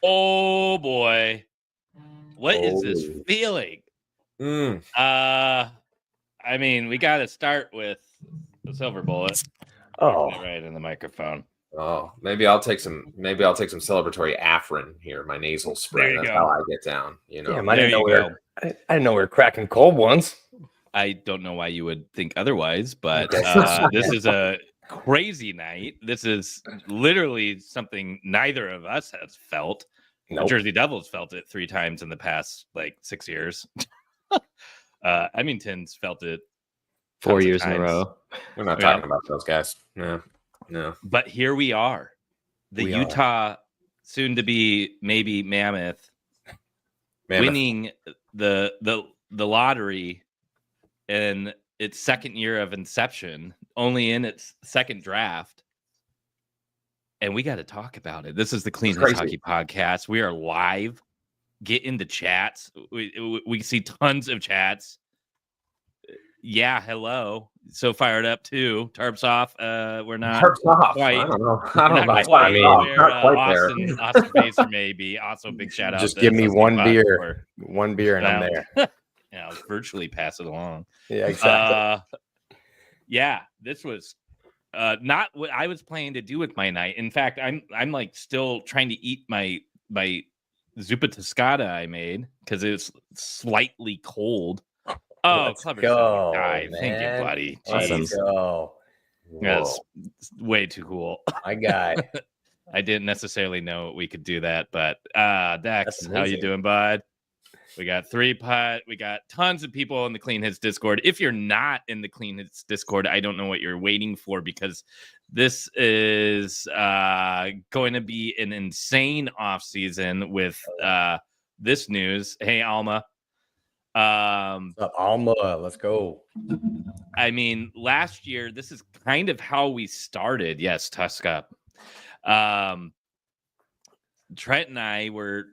Oh boy, what is this feeling? I mean, we got to start with the silver bullet. Right in the microphone. Oh, maybe I'll take some celebratory Afrin here. My nasal spray. That's how I get down. You know. Damn, I didn't know we were cracking cold ones. I don't know why you would think otherwise, but this is a crazy night. This is literally something neither of us has felt. Nope. Jersey Devils felt it 3 times in the past 6 years. Edmonton's felt it 4 years in a row. We're not talking about those guys. No. But here we are. Utah, soon to be maybe Mammoth. Winning the lottery in its second year of inception, only in its second draft. And we got to talk about it. This is the Clean Hits Hockey Podcast. We are live. Get into chats. We see tons of chats. Yeah, hello. So fired up too. Tarps off. We're not quite. I don't know. Austin Pacer maybe. Also, big shout out. Just give me one beer, and I'm there. Yeah, I'll virtually pass it along. Yeah, exactly. This was not what I was planning to do with my night. In fact, I'm still trying to eat my zuppa toscata I made because it's slightly cold. Oh, clever guy. Thank you, buddy. Let's go. That's way too cool. My guy. I didn't necessarily know we could do that, but Dax, how you doing, bud? We got 3-putt. We got tons of people in the Clean Hits Discord. If you're not in the Clean Hits Discord, I don't know what you're waiting for because this is going to be an insane offseason with this news. Hey, Alma. What's up, Alma? Let's go. I mean, last year, this is kind of how we started. Yes, Tuska. Trent and I were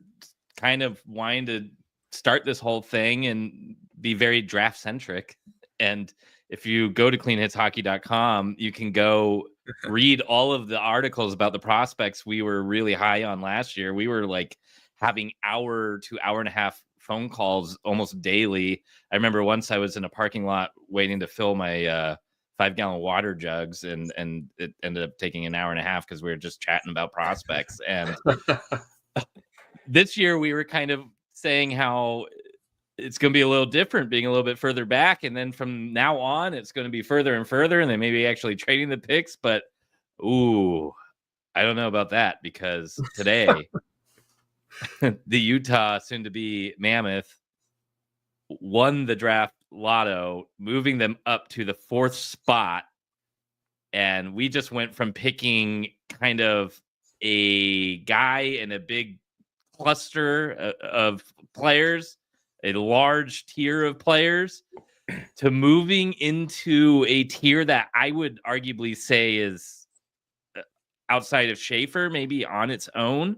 kind of wanting to start this whole thing and be very draft centric. And if you go to cleanhitshockey.com, you can go read all of the articles about the prospects we were really high on last year. We were having hour to hour and a half phone calls almost daily. I remember once I was in a parking lot waiting to fill my 5-gallon water jugs, and it ended up taking an hour and a half because we were just chatting about prospects. And this year we were kind of saying how it's going to be a little different, being a little bit further back, and then from now on it's going to be further and further, and they may be actually trading the picks. But I don't know about that, because today the Utah, soon to be Mammoth, won the draft lotto, moving them up to the 4th spot. And we just went from picking kind of a guy in a big cluster of players, a large tier of players, to moving into a tier that I would arguably say is outside of Schaefer, maybe on its own.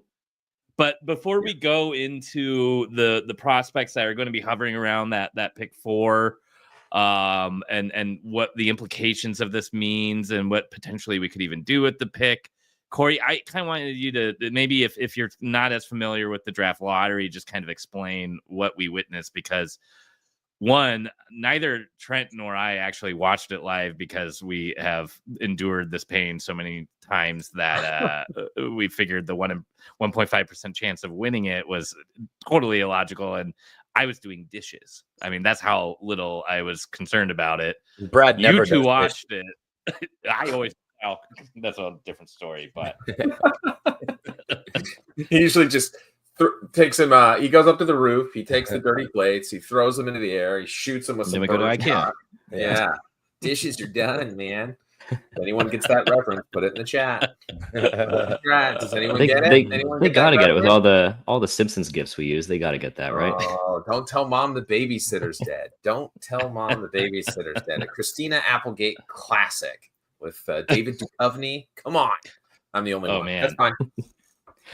But before we go into the prospects that are going to be hovering around that pick 4, and what the implications of this means and what potentially we could even do with the pick, Corey, I kind of wanted you to maybe, if you're not as familiar with the draft lottery, just kind of explain what we witnessed, because one, neither Trent nor I actually watched it live because we have endured this pain so many times that we figured the 1.5% chance of winning it was totally illogical. And I was doing dishes. I mean, that's how little I was concerned about it. Brad never you two watched it. I always, well, that's a different story, but he usually just takes him. He goes up to the roof. He takes the dirty plates. He throws them into the air. He shoots them with some. Then we go to IKEA. Yeah, dishes are done, man. If anyone gets that reference, put it in the chat. Does anyone get it? They gotta get it with all the Simpsons gifs we use. They gotta get that, right? Oh, don't tell mom the babysitter's dead. Don't tell mom the babysitter's dead. A Christina Applegate classic with David Duchovny. Come on, I'm the only one. Man. That's fine.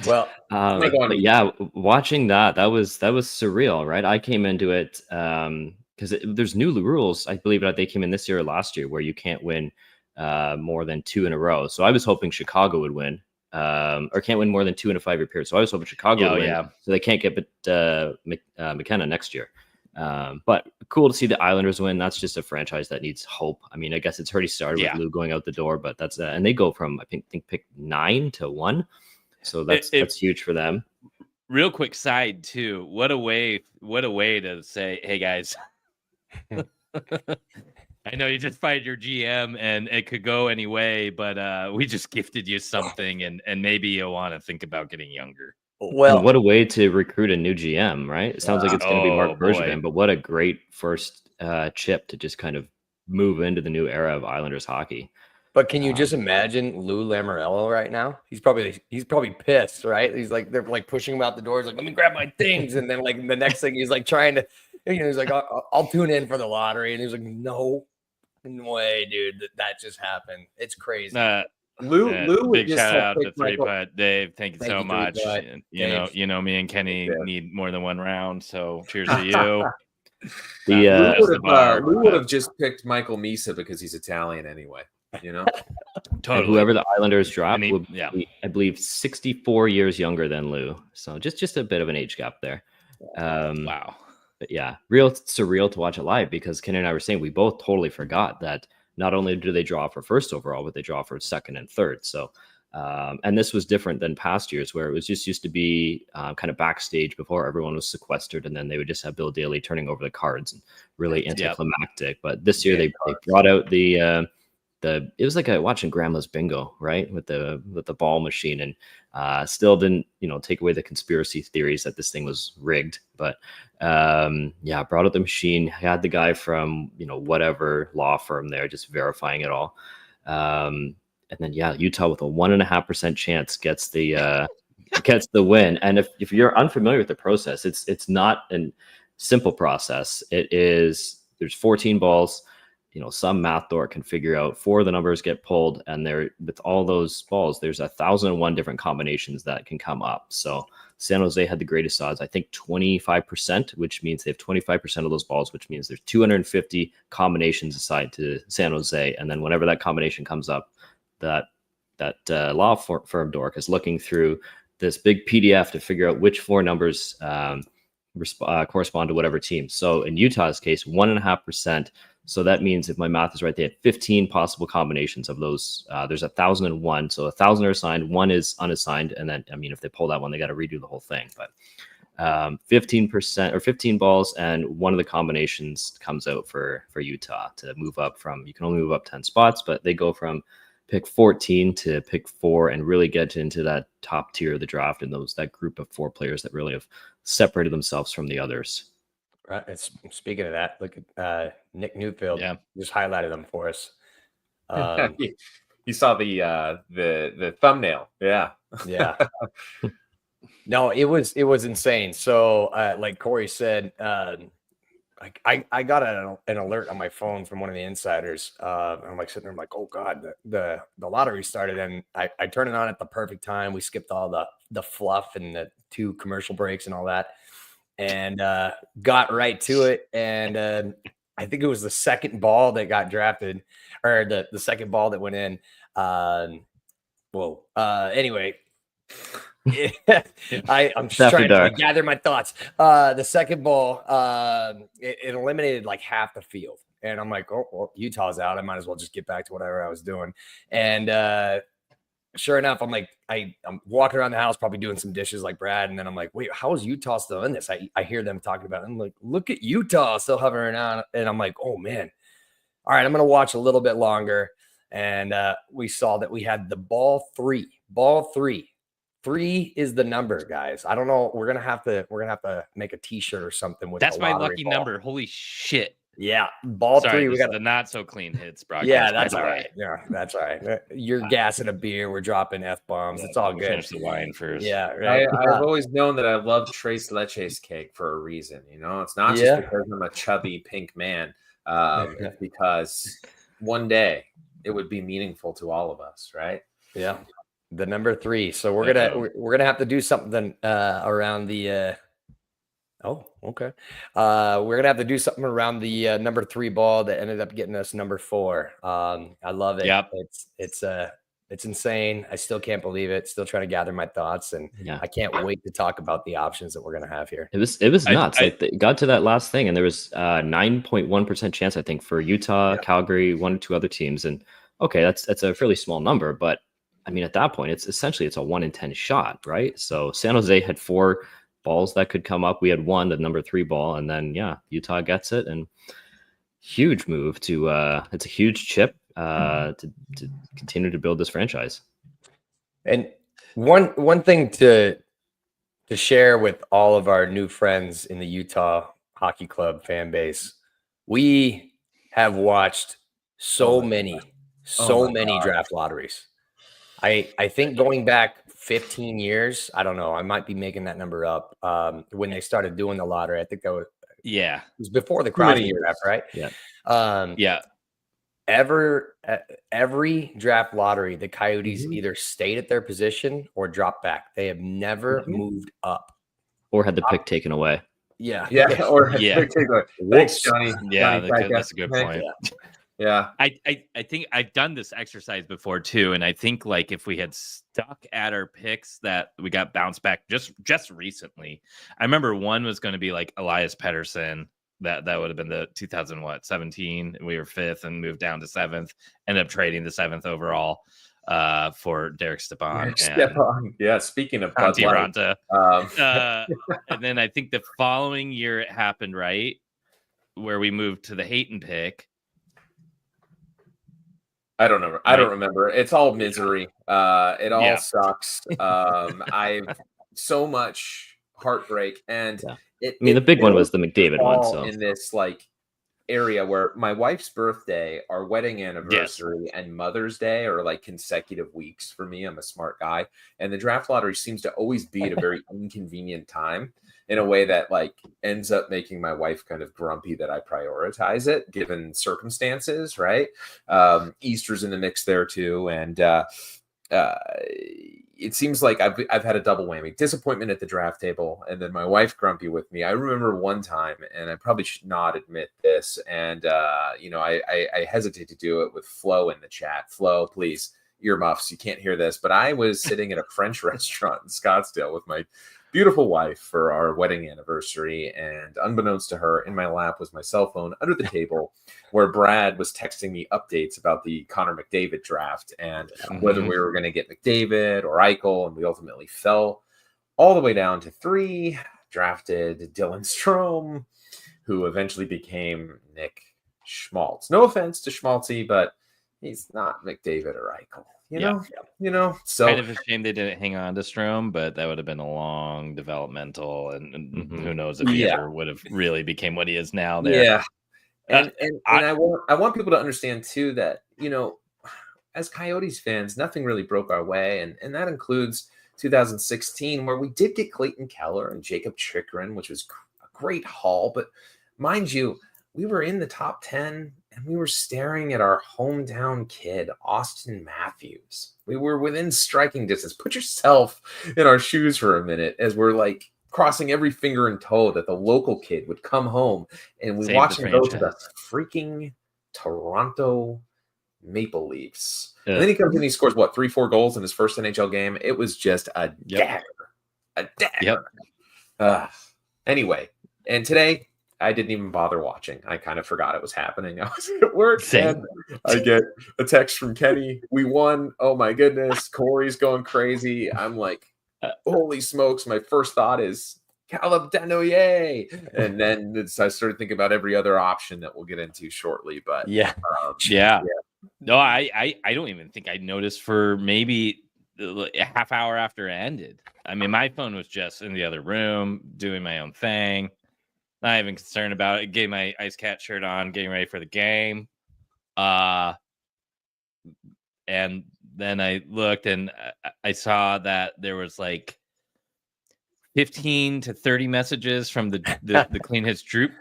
Well, but yeah, watching that was surreal, right? I came into it because there's new rules. I believe that they came in this year or last year where you can't win more than 2 in a row. So I was hoping Chicago would win, or can't win more than 2 in a 5-year period. So I was hoping Chicago would win, so they can't get McKenna next year. But cool to see the Islanders win. That's just a franchise that needs hope. I mean, I guess it's already started with Lou going out the door, but that's and they go from I think pick 9 to 1, so that's huge for them. Real quick side too. What a way to say, hey guys. I know you just fired your GM and it could go any way, but we just gifted you something and maybe you'll want to think about getting younger. Well, and what a way to recruit a new GM, right? It sounds like it's going to be Mark Bergevin, but what a great first chip to just kind of move into the new era of Islanders hockey. But can you just imagine Lou Lamoriello right now? He's probably pissed, right? He's like, they're like pushing him out the door. He's like, let me grab my things. And then like the next thing he's like trying to, he's like, I'll tune in for the lottery. And he's like, no way, dude, that just happened. It's crazy. Lou big shout out to 3-Putt Dave. Thank you so much. You know, me and Kenny need more than one round. So cheers to you. Lou would have just picked Michael Misa because he's Italian anyway. You know, totally. And whoever the Islanders draft will be, I believe, 64 years younger than Lou. So just a bit of an age gap there. Wow. But yeah, real surreal to watch it live because Kenny and I were saying we both totally forgot that not only do they draw for first overall, but they draw for second and third. So, and this was different than past years where it was just used to be kind of backstage before everyone was sequestered, and then they would just have Bill Daly turning over the cards and really anticlimactic. But this year they brought out it was like watching grandma's bingo, right? With the ball machine, and still didn't, take away the conspiracy theories that this thing was rigged. But brought out the machine, had the guy from, whatever law firm there, just verifying it all. And then, Utah with a 1.5% chance gets the win. And if you're unfamiliar with the process, it's not a simple process. There's 14 balls. Some math dork can figure out 4 of the numbers get pulled, and with all those balls, there's 1,001 different combinations that can come up. So San Jose had the greatest odds, I think 25%, which means they have 25% of those balls, which means there's 250 combinations assigned to San Jose. And then whenever that combination comes up, that law firm dork is looking through this big PDF to figure out which 4 numbers correspond to whatever team. So in Utah's case, 1.5%. So that means if my math is right, they had 15 possible combinations of those. There's 1,001. So 1,000 are assigned, 1 is unassigned. And then, if they pull that one, they got to redo the whole thing. But 15% or 15 balls, and one of the combinations comes out for Utah to move up from, you can only move up 10 spots, but they go from pick 14 to pick 4 and really get into that top tier of the draft and that group of 4 players that really have separated themselves from the others. Right. Speaking of that, look at Nick Newfield. Yeah, just highlighted them for us. You saw the thumbnail. Yeah. No, it was insane. So, like Corey said, I got an alert on my phone from one of the insiders. I'm like sitting there, I'm like, oh God, the lottery started, and I turned it on at the perfect time. We skipped all the fluff and the 2 commercial breaks and all that. And got right to it. And I think it was the second ball that got drafted, or the second ball that went in. Anyway, I'm just trying to gather my thoughts. The second ball, it eliminated like half the field. And I'm like, oh, well, Utah's out. I might as well just get back to whatever I was doing. And sure enough, I'm like, I'm walking around the house, probably doing some dishes like Brad. And then I'm like, wait, how is Utah still in this? I hear them talking about it. I'm like, look at Utah still hovering on. And I'm like, oh man. All right, I'm going to watch a little bit longer. And we saw that we had the ball 3. 3 is the number, guys. I don't know. We're going to have to make a t-shirt or something with that's the my lucky ball. Number. Holy shit. Yeah, ball 3. We got the not so clean hits, broadcast. Yeah, that's all right. Yeah, that's all right. You're gassing a beer. We're dropping F-bombs. It's all good. Finish the wine first. Yeah, right. I've always known that I love Tres Leches cake for a reason. It's not just because I'm a chubby pink man. It's because one day it would be meaningful to all of us, right? Yeah, the number 3. So we're gonna have to do something around the. Oh, okay. We're gonna have to do something around the number 3 ball that ended up getting us number 4. I love it. Yep. It's It's insane. I still can't believe it. Still trying to gather my thoughts, and I can't wait to talk about the options that we're going to have here. It was nuts. Like they got to that last thing, and there was 9.1% chance, I think, for Utah, Calgary, 1 or 2 other teams. And okay, that's a fairly small number, but I mean, at that point, it's a 1 in 10 shot, right? So San Jose had 4 balls that could come up. We had 1, the number 3 ball, and then Utah gets it, and huge move to it's a huge chip to continue to build this franchise. And one thing to share with all of our new friends in the Utah Hockey Club fan base, we have watched so many draft lotteries. I think going back 15 years, I don't know, I might be making that number up. When they started doing the lottery, I think that was it was before the Crosby draft, right? Every draft lottery, the Coyotes either stayed at their position or dropped back. They have never moved up or had the pick taken away. Or had the pick taken away. Thanks, Johnny. That's a good point. I think I've done this exercise before too, and I think like if we had stuck at our picks that we got bounced back just recently. I remember one was going to be like Elias Pettersson. That would have been the 2017. We were 5th and moved down to 7th. Ended up trading the 7th overall for Derek Stepan. Yeah, speaking of Conti Ranta. And then I think the following year it happened, right? Where we moved to the Hayton pick. I don't remember. I don't remember. It's all misery. It all sucks. I've so much heartbreak, and the big one was the McDavid one. So in this like area where my wife's birthday, our wedding anniversary, and Mother's Day are like consecutive weeks for me. I'm a smart guy, and the draft lottery seems to always be at a very inconvenient time in a way that like ends up making my wife kind of grumpy that I prioritize it given circumstances, right? Easter's in the mix there too. And it seems like I've had a double whammy: disappointment at the draft table, and then my wife grumpy with me. I remember one time, and I probably should not admit this, and I hesitate to do it with Flo in the chat. Flo, please, earmuffs. You can't hear this, but I was sitting at a French restaurant in Scottsdale with my beautiful wife for our wedding anniversary, and unbeknownst to her, in my lap was my cell phone under the table, where Brad was texting me updates about the Connor McDavid draft and whether we were going to get McDavid or Eichel, and we ultimately fell all the way down to 3, drafted Dylan Strome, who eventually became Nick Schmaltz. No offense to Schmaltzy, but he's not McDavid or Eichel. You know, so kind of a shame they didn't hang on to Strome, but that would have been a long developmental, and who knows if he ever would have really became what he is now. There. Yeah, and I want people to understand too that as Coyotes fans, nothing really broke our way, and that includes 2016, where we did get Clayton Keller and Jacob Chikrin, which was a great haul. But mind you, we were in the top 10. And we were staring at our hometown kid, Austin Matthews. We were within striking distance. Put yourself in our shoes for a minute as we're like crossing every finger and toe that the local kid would come home and we watch him go to the freaking Toronto Maple Leafs. And then he comes in and he scores, 3-4 goals in his first NHL game? It was just a dagger. A dagger. Anyway, and today, I didn't even bother watching. I kind of forgot it was happening. I was at work. And I get a text from Kenny. We won. Oh my goodness. Corey's going crazy. I'm like, holy smokes. My first thought is Caleb Desnoyers. And then I started thinking about every other option that we'll get into shortly. But No, I don't even think I noticed for maybe a half hour after it ended. I mean, my phone was just in the other room doing my own thing. Not even concerned about it. Getting my Ice Cat shirt on, getting ready for the game. And then I looked and I saw that there was like 15 to 30 messages from the Clean Hits group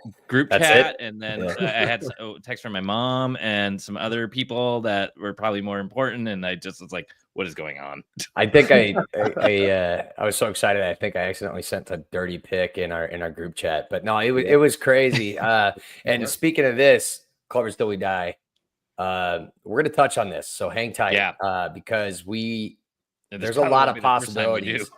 chat. And then I had a text from my mom and some other people that were probably more important. And I just was like, what is going on? I think I was so excited. I think I accidentally sent a dirty pic in our group chat, but no, it was crazy. And speaking of this, Clovers Till We Die, we're going to touch on this. So hang tight, because there's a lot of possibilities.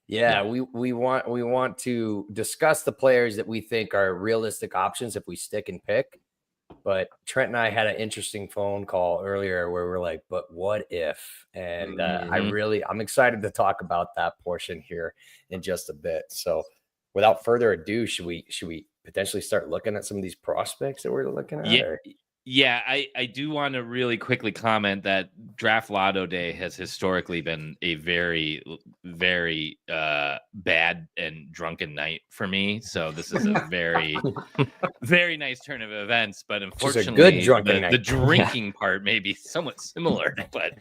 We want to discuss the players that we think are realistic options if we stick and pick. But Trent and I had an interesting phone call earlier where we're like, but what if? And I'm excited to talk about that portion here in just a bit. So without further ado, should we potentially start looking at some of these prospects that we're looking at? Yeah, I do want to really quickly comment that Draft Lotto Day has historically been a very, very bad and drunken night for me. So this is a very, very nice turn of events. But unfortunately, the drinking part may be somewhat similar. But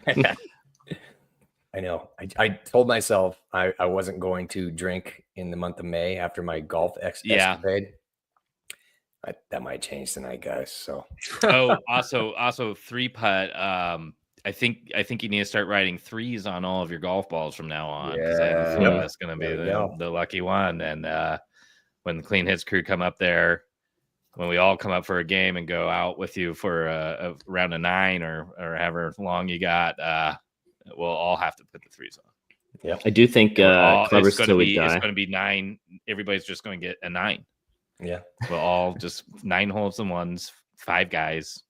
I know. I told myself I wasn't going to drink in the month of May after my golf escapade. That might change tonight, guys. So, also 3-putt. I think you need to start writing 3s on all of your golf balls from now on. Yeah, I have a feeling that's going to be the lucky one. And when the Clean Hits crew come up there, when we all come up for a game and go out with you for a round of 9 or however long you got, we'll all have to put the 3s on. Yeah, I do think Clever Still Would Die. It's going to be 9. Everybody's just going to get a 9. Yeah, we'll all just 9 holes and 1s, 5 guys.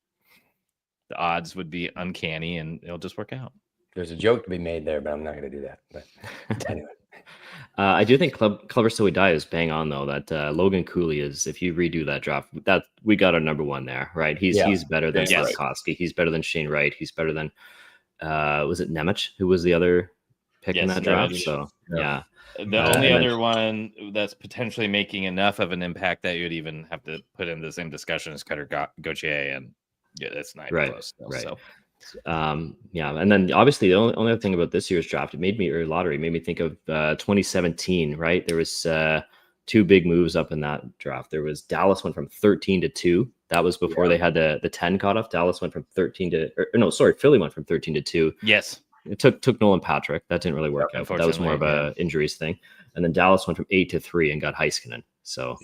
The odds would be uncanny, and it'll just work out. There's a joke to be made there, but I'm not going to do that. But anyway, I do think Clever Still Would Die is bang on though. That Logan Cooley is, if you redo that draft, that we got our number 1 there, right? He's better than Slavkovsky. He's better than Shane Wright. He's better than was it Nemec, who was the other pick in that draft? So yeah. The only other one that's potentially making enough of an impact that you'd even have to put in the same discussion is Cutter Gauthier, and that's not close. Still, right. So. And then obviously the only other thing about this year's draft, it made me think of 2017. Right, there was 2 big moves up in that draft. There was Dallas went from 13 to 2. That was before they had the 10 caught up. Dallas went from 13 to Philly went from 13 to 2. Yes. It took Nolan Patrick. That didn't really work out. That was more of a injuries thing. And then Dallas went from 8 to 3 and got Heiskanen. So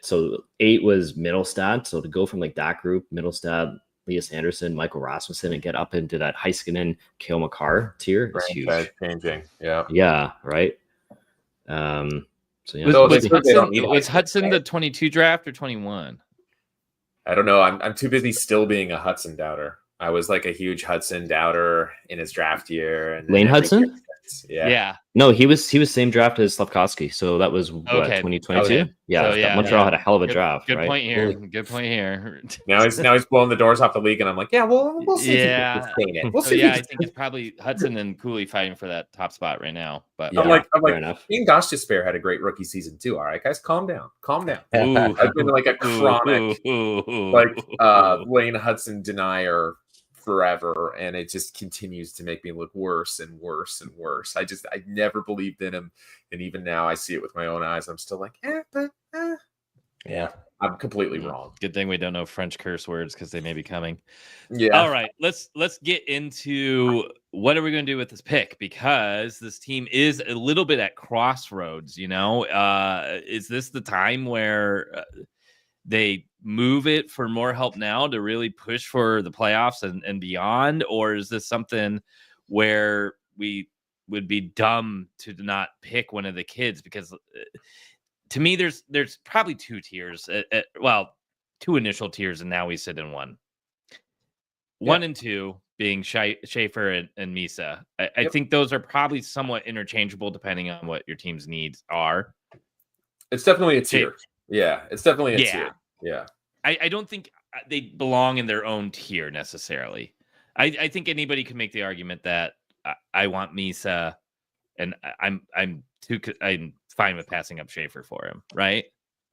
so 8 was Middlestad. So to go from like that group, Middlestad, Elias Anderson, Michael Rasmussen, and get up into that Heiskanen, Cale Makar tier is huge. Changing. Yeah. Right. So yeah. Was Hudson the 22 draft or 21? I don't know. I'm too busy still being a Hudson doubter. I was like a huge Hudson doubter in his draft year. And Lane Hudson? Yeah. No, he was same draft as Slavkovsky. So that was 2022. Okay. Yeah, Montreal had a hell of a draft. Good right? point here. Good point here. Now he's blowing the doors off the league, and I'm like, we'll see. Yeah. If he can sustain it. I think it's probably Hudson and Cooley fighting for that top spot right now. But I'm like, Ian Gostisbehere had a great rookie season too. All right, guys, calm down. I've been like a chronic Lane Hudson denier forever, and it just continues to make me look worse and worse and worse. I never believed in him, and even now I see it with my own eyes. I'm still like, yeah, I'm completely wrong. Good thing we don't know French curse words because they may be coming. Yeah. All right, let's get into what are we going to do with this pick, because this team is a little bit at crossroads. Is this the time where they move it for more help now to really push for the playoffs and beyond? Or is this something where we would be dumb to not pick one of the kids? Because to me, there's probably 2 tiers. 2 initial tiers, and now we sit in one. 1 and 2 being Schaefer and Misa. I think those are probably somewhat interchangeable depending on what your team's needs are. It's definitely a tier. Yeah, it's definitely a tier. Yeah. I don't think they belong in their own tier necessarily. I think anybody can make the argument that I want Misa, and I'm fine with passing up Schaefer for him, right?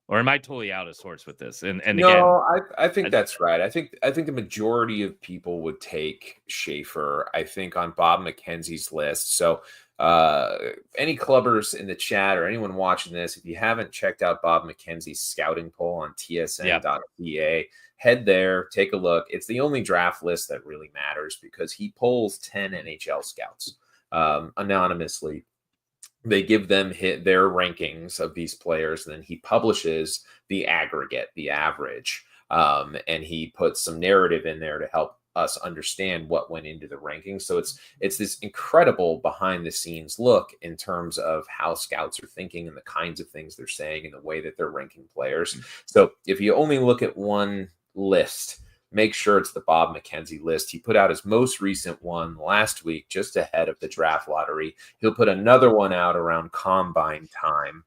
Or am I totally out of sorts with this? And no, again, I think that's right. I think the majority of people would take Schaefer, I think, on Bob McKenzie's list. So any clubbers in the chat or anyone watching this, if you haven't checked out Bob McKenzie's scouting poll on tsn.ca, head there, take a look. It's the only draft list that really matters because he polls 10 NHL scouts anonymously. They give them their rankings of these players, and then he publishes the aggregate, the average. and he put some narrative in there to help us understand what went into the rankings. So it's this incredible behind the scenes look in terms of how scouts are thinking and the kinds of things they're saying and the way that they're ranking players. So if you only look at one list, make sure it's the Bob McKenzie list. He put out his most recent one last week, just ahead of the draft lottery. He'll put another one out around combine time.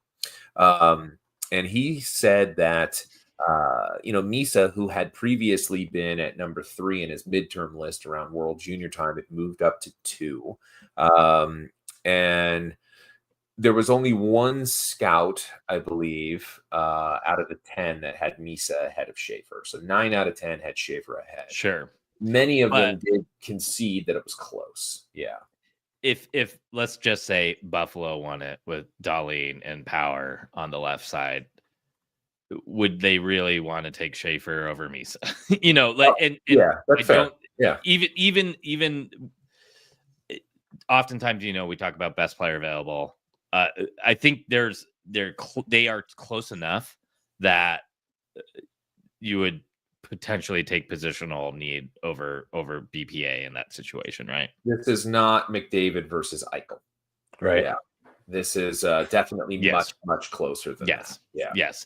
And he said that Misa, who had previously been at number 3 in his midterm list around World Junior time, it moved up to 2. And there was only one scout, I believe, out of the 10 that had Misa ahead of Schaefer. So 9 out of 10 had Schaefer ahead. Sure. Many of them did concede that it was close. Yeah. If let's just say Buffalo won it with Darlene and Power on the left side, would they really want to take Schaefer over Misa? That's fair. Yeah. Even oftentimes, we talk about best player available. I think they are close enough that you would potentially take positional need over BPA in that situation, right? This is not McDavid versus Eichel. Right. Yeah. This is definitely much closer than that. Yeah. Yes.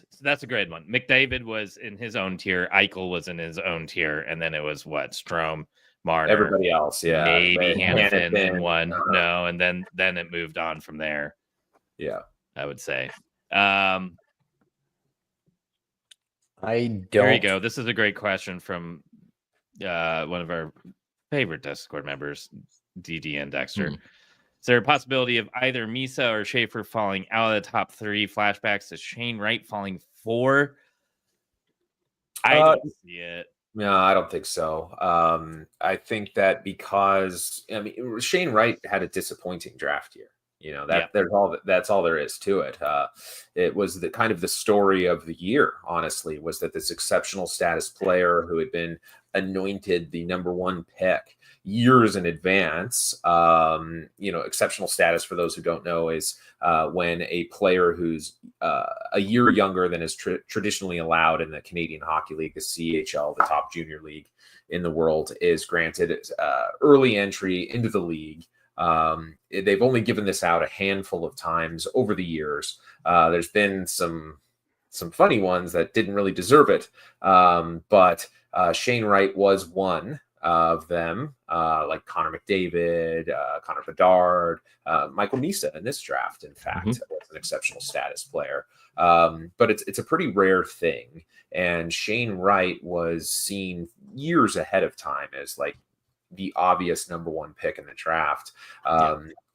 So that's a great one. McDavid was in his own tier. Eichel was in his own tier. And then it was Strome, Marner. Everybody else, yeah. Maybe Hannafin in one. No, and then it moved on from there. Yeah. I would say. I don't. Here you go. This is a great question from one of our favorite Discord members, DD and Dexter. Is there a possibility of either Misa or Schaefer falling out of the top 3? Flashbacks to Shane Wright falling 4? I don't see it. No, I don't think so. I think that because Shane Wright had a disappointing draft year. That's all there is to it. It was the kind of the story of the year, honestly, was that this exceptional status player who had been anointed the number 1 pick years in advance. Exceptional status, for those who don't know, is when a player who's a year younger than is traditionally allowed in the Canadian Hockey League, the CHL, the top junior league in the world, is granted early entry into the league. They've only given this out a handful of times over the years. There's been some funny ones that didn't really deserve it. But Shane Wright was one of them, like Connor McDavid, Connor Bedard, Michael Misa in this draft, in fact, was an exceptional status player. But it's a pretty rare thing. And Shane Wright was seen years ahead of time as like the obvious number 1 pick in the draft.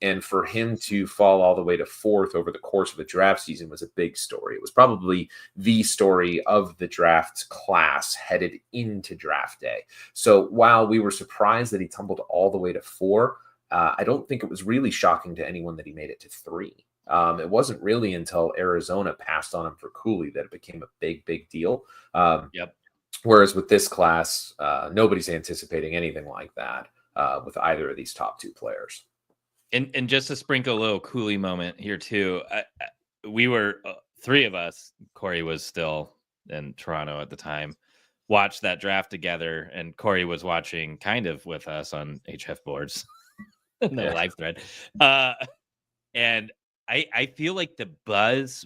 And for him to fall all the way to 4th over the course of the draft season was a big story. It was probably the story of the draft class headed into draft day. So while we were surprised that he tumbled all the way to 4, I don't think it was really shocking to anyone that he made it to 3. It wasn't really until Arizona passed on him for Cooley that it became a big deal. Whereas with this class, nobody's anticipating anything like that with either of these top 2 players. And just to sprinkle a little Cooley moment here too, we were 3 of us. Corey was still in Toronto at the time. Watched that draft together, and Corey was watching kind of with us on HF boards, live thread. And I feel like the buzz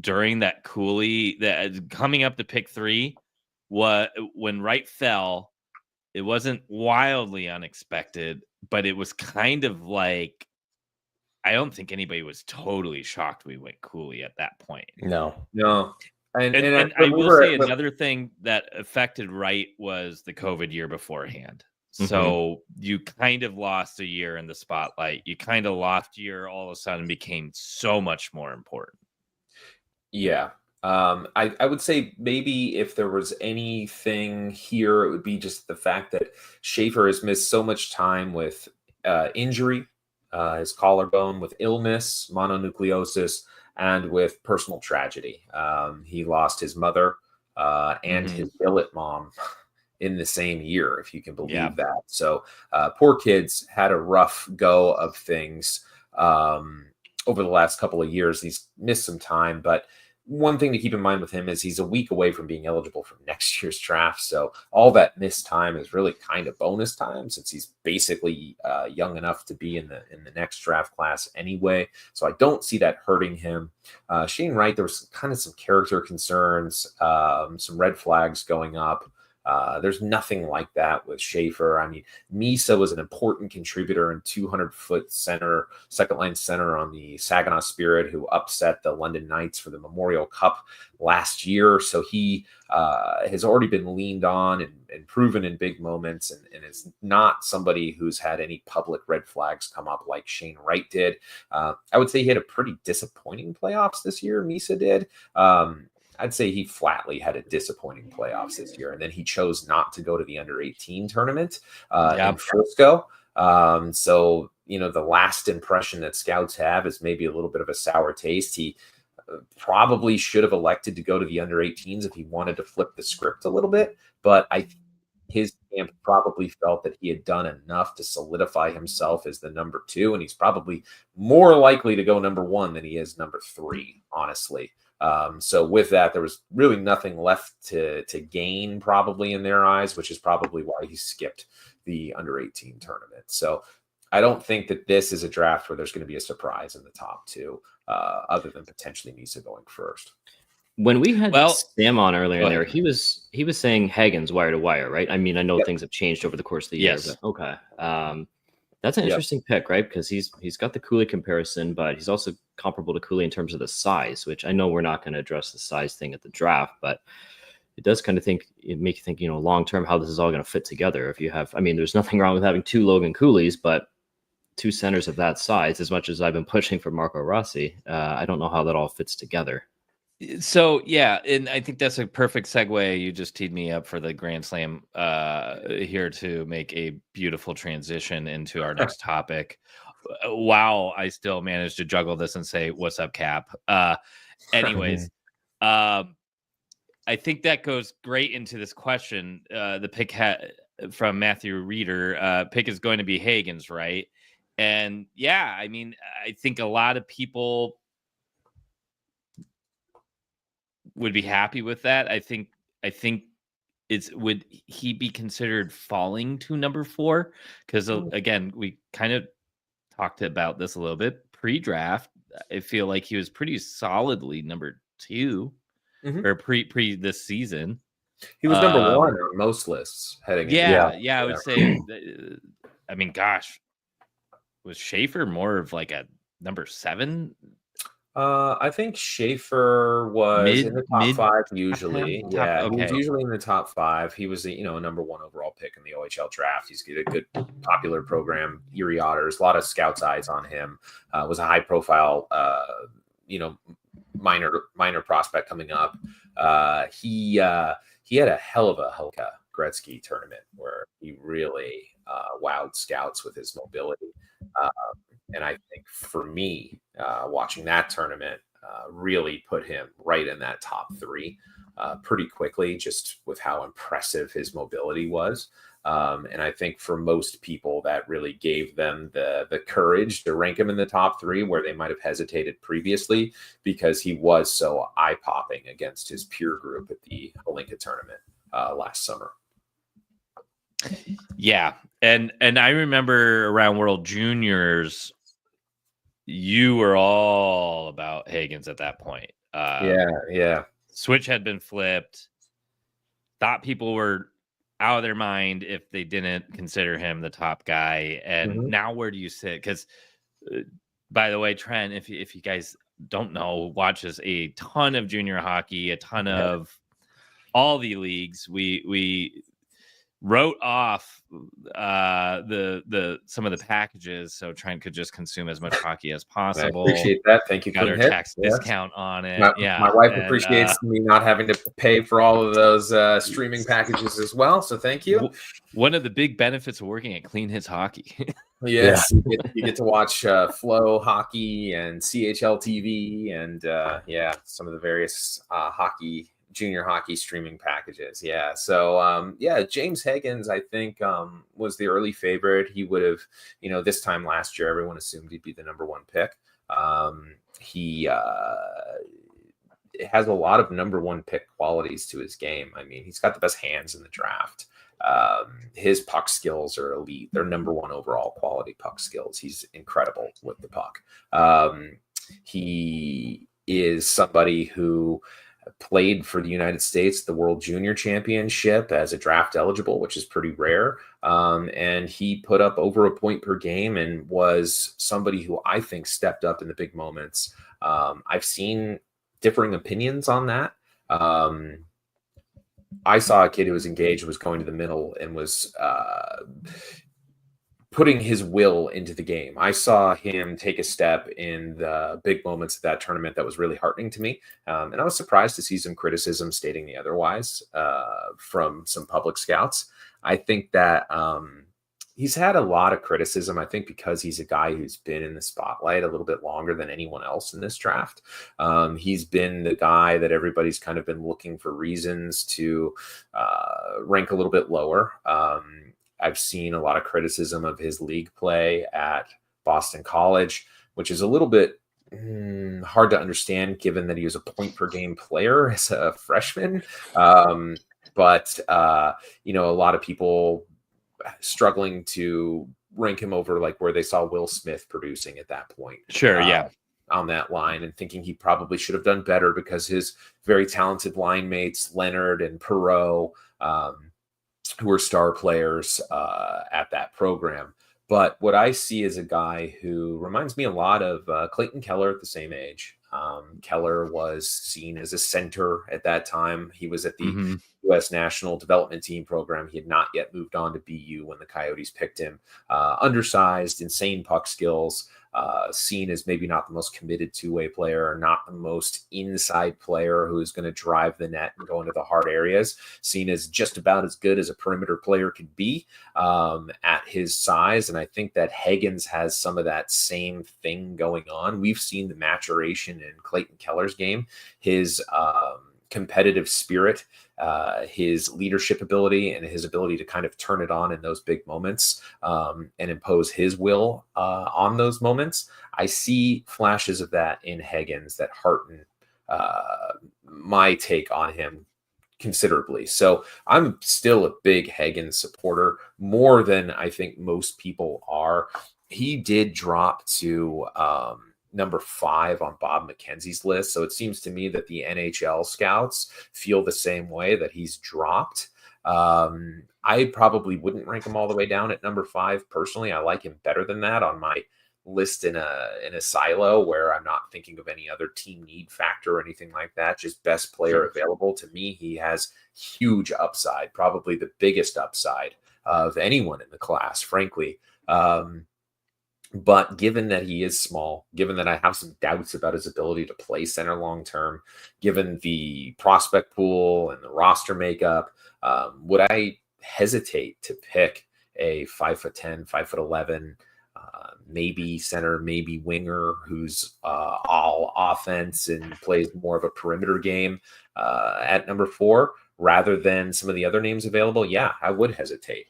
during that Cooley, that coming up to pick 3. When Wright fell, it wasn't wildly unexpected, but it was kind of like, I don't think anybody was totally shocked we went Cooley at that point. No. And I will say another thing that affected Wright was the COVID year beforehand. So you kind of lost a year in the spotlight. You kind of lost a year, all of a sudden became so much more important. Yeah. I would say maybe if there was anything here, it would be just the fact that Schaefer has missed so much time with injury, his collarbone, with illness, mononucleosis, and with personal tragedy. He lost his mother and his billet mom in the same year, if you can believe that. So poor kid's had a rough go of things over the last couple of years. He's missed some time, but one thing to keep in mind with him is he's a week away from being eligible for next year's draft. So all that missed time is really kind of bonus time, since he's basically young enough to be in the next draft class anyway. So I don't see that hurting him. Shane Wright, there was kind of some character concerns, some red flags going up. There's nothing like that with Schaefer. I mean, Misa was an important contributor and 200-foot center, second-line center on the Saginaw Spirit, who upset the London Knights for the Memorial Cup last year. So he has already been leaned on and proven in big moments, and is not somebody who's had any public red flags come up like Shane Wright did. I would say he had a pretty disappointing playoffs this year. Misa did. I'd say he flatly had a disappointing playoffs this year, and then he chose not to go to the under-18 tournament in Frisco. So, the last impression that scouts have is maybe a little bit of a sour taste. He probably should have elected to go to the under-18s if he wanted to flip the script a little bit, but his camp probably felt that he had done enough to solidify himself as the number 2, and he's probably more likely to go number 1 than he is number 3, honestly. So with that, there was really nothing left to gain probably in their eyes, which is probably why he skipped the under-18 tournament. So I don't think that this is a draft where there's going to be a surprise in the top 2, other than potentially Misa going first. When we had Sam on earlier in there, he was saying Hagens wire to wire, right? I mean, I know things have changed over the course of the year. But okay. That's an interesting pick, right? Because he's got the Cooley comparison, but he's also comparable to Cooley in terms of the size, which I know we're not going to address the size thing at the draft, but it does kind of make you think, long term, how this is all going to fit together. If you have, there's nothing wrong with having 2 Logan Cooleys, but 2 centers of that size, as much as I've been pushing for Marco Rossi, I don't know how that all fits together. So, yeah, and I think that's a perfect segue. You just teed me up for the Grand Slam here to make a beautiful transition into our next topic. Wow, I still managed to juggle this and say, what's up, Cap? Anyways, I think that goes great into this question. The pick from Matthew Reeder, pick is going to be Hagens, right? And, yeah, I think a lot of people would be happy with that. I think would he be considered falling to number 4? Because again, we kind of talked about this a little bit pre-draft. I feel like he was pretty solidly number 2 or pre this season. He was number 1 on most lists heading. I would say. Gosh, was Schaefer more of like a number 7? I think Schaefer was in the top 5 usually. He was usually in the top 5. He was a number 1 overall pick in the OHL draft. He's got a good popular program, Erie Otters. A lot of scouts' eyes on him. Was a high profile, minor prospect coming up. He had a hell of a Helka Gretzky tournament where he really wowed scouts with his mobility. And I think for me, watching that tournament really put him right in that top 3 pretty quickly, just with how impressive his mobility was. And I think for most people, that really gave them the courage to rank him in the top 3 where they might have hesitated previously, because he was so eye-popping against his peer group at the Olympia tournament last summer. Yeah. And I remember around World Juniors, you were all about Hagens at that point. Switch had been flipped. Thought people were out of their mind if they didn't consider him the top guy. And now where do you sit? Because, by the way, Trent, if you guys don't know, watches a ton of junior hockey, a ton of all the leagues. We wrote off the some of the packages, so Trent could just consume as much hockey as possible. I appreciate that. Thank you. Got our tax discount on it. My wife appreciates me not having to pay for all of those streaming packages as well. So thank you. One of the big benefits of working at Clean Hits Hockey. Yes, you get to watch Flow Hockey and CHL TV and some of the various junior hockey streaming packages. So James Hagens, I think, was the early favorite. He would have, this time last year, everyone assumed he'd be the number 1 pick. He has a lot of number one pick qualities to his game. I mean, he's got the best hands in the draft. His puck skills are elite. They're number one overall quality puck skills. He's incredible with the puck. He is somebody who played for the United States, the World Junior Championship as a draft eligible, which is pretty rare. And he put up over a point per game and was somebody who I think stepped up in the big moments. I've seen differing opinions on that. I saw a kid who was engaged, was going to the middle, and was putting his will into the game. I saw him take a step in the big moments of that tournament that was really heartening to me. And I was surprised to see some criticism stating the otherwise from some public scouts. I think that he's had a lot of criticism, I think, because he's a guy who's been in the spotlight a little bit longer than anyone else in this draft. He's been the guy that everybody's kind of been looking for reasons to rank a little bit lower. I've seen a lot of criticism of his league play at Boston College, which is a little bit hard to understand given that he was a point per game player as a freshman. But a lot of people struggling to rank him over like where they saw Will Smith producing at that point. Sure. Yeah. On that line, and thinking he probably should have done better because his very talented line mates, Leonard and Perreault, who were star players at that program. But what I see is a guy who reminds me a lot of Clayton Keller at the same age. Keller was seen as a center at that time. He was at the U.S. National Development Team program. He had not yet moved on to BU when the Coyotes picked him. Undersized, insane puck skills, seen as maybe not the most committed two-way player, not the most inside player who's going to drive the net and go into the hard areas, seen as just about as good as a perimeter player could be at his size. And I think that Hagens has some of that same thing going on. We've seen the maturation in Clayton Keller's game, his competitive spirit, his leadership ability, and his ability to kind of turn it on in those big moments and impose his will on those moments. I see flashes of that in Hagens that hearten my take on him considerably. So I'm still a big Hagens supporter, more than I think most people are. He did drop to number 5 on Bob McKenzie's list. So it seems to me that the NHL scouts feel the same way, that he's dropped. I probably wouldn't rank him all the way down at number 5 personally. I like him better than that on my list in a silo where I'm not thinking of any other team need factor or anything like that. Just best player available to me. He has huge upside, probably the biggest upside of anyone in the class, frankly. But given that he is small, given that I have some doubts about his ability to play center long-term, given the prospect pool and the roster makeup, would I hesitate to pick a 5'10", 5'11", maybe center, maybe winger who's all offense and plays more of a perimeter game at number 4 rather than some of the other names available? Yeah, I would hesitate,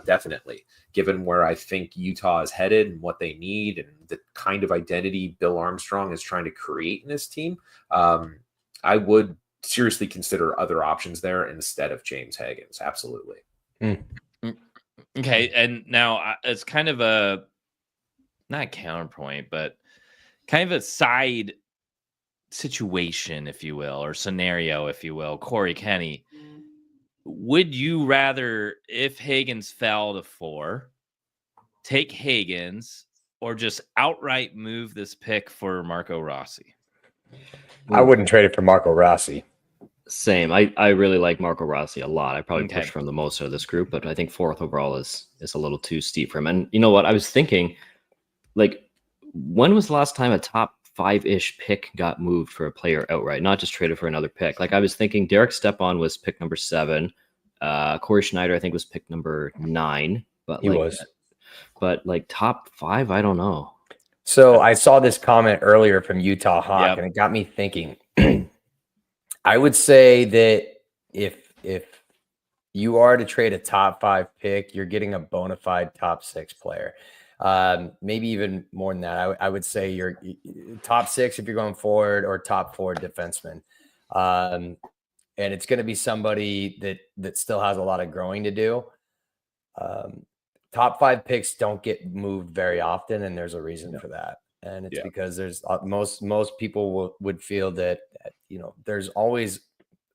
definitely, given where I think Utah is headed and what they need and the kind of identity Bill Armstrong is trying to create in this team. I would seriously consider other options there instead of James Hagens. Absolutely. Okay. And now it's kind of a, not counterpoint, but kind of a side situation, if you will, or scenario, if you will. Corey Kenny, would you rather, if Hagens fell to 4, take Hagens or just outright move this pick for Marco Rossi? I wouldn't trade it for Marco Rossi. Same. I really like Marco Rossi a lot. I probably push for him the most out of this group, but I think 4th overall is a little too steep for him. And you know what? I was thinking, like, when was the last time a top 5-ish pick got moved for a player outright, not just traded for another pick? Like, I was thinking Derek Stepan was pick number 7. Corey Schneider, I think, was pick number 9. But he was. But like top 5, I don't know. So I saw this comment earlier from Utah Hawk, and it got me thinking. I would say that if you are to trade a top 5 pick, you're getting a bona fide top 6 player. Maybe even more than that. I would say you're top 6 if you're going forward, or top 4 defenseman. And it's going to be somebody that still has a lot of growing to do. Top 5 picks don't get moved very often, and there's a reason for that. And it's because there's most people would feel that, there's always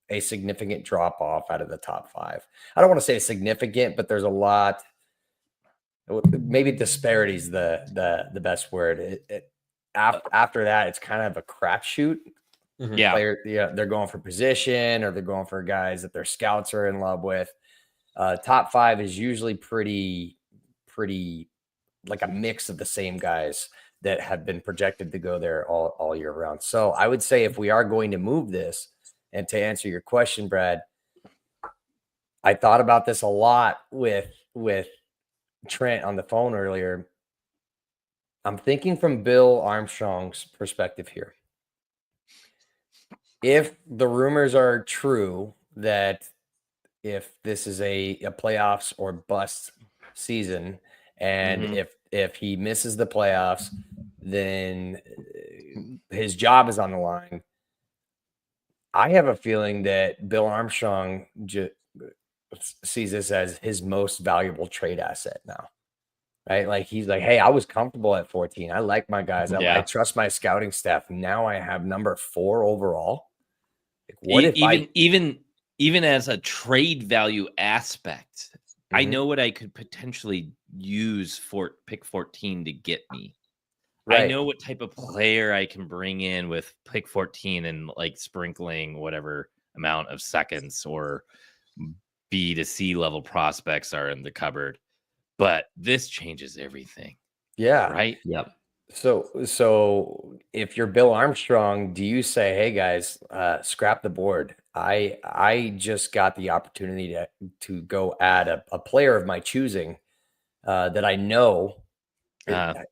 a significant drop off out of the top 5. I don't want to say significant, but there's a lot. Maybe disparity is the best word. After that, it's kind of a crapshoot. Yeah. They're going for position, or they're going for guys that their scouts are in love with. Top 5 is usually pretty like a mix of the same guys that have been projected to go there all year round. So I would say if we are going to move this, and to answer your question, Brad, I thought about this a lot with Trent on the phone earlier. I'm thinking from Bill Armstrong's perspective here. If the rumors are true that if this is a playoffs or bust season, and if he misses the playoffs, then his job is on the line. I have a feeling that Bill Armstrong sees this as his most valuable trade asset now, right? Like, he's like, hey, I was comfortable at 14. I like my guys. I trust my scouting staff. Now I have number 4 overall. Like, what if even as a trade value aspect, I know what I could potentially use for pick 14 to get me. Right. I know what type of player I can bring in with pick 14 and like sprinkling whatever amount of seconds or B to C level prospects are in the cupboard. But this changes everything. Yeah. Right. Yep. So if you're Bill Armstrong, do you say, hey guys, scrap the board? I just got the opportunity to go add a player of my choosing that I know that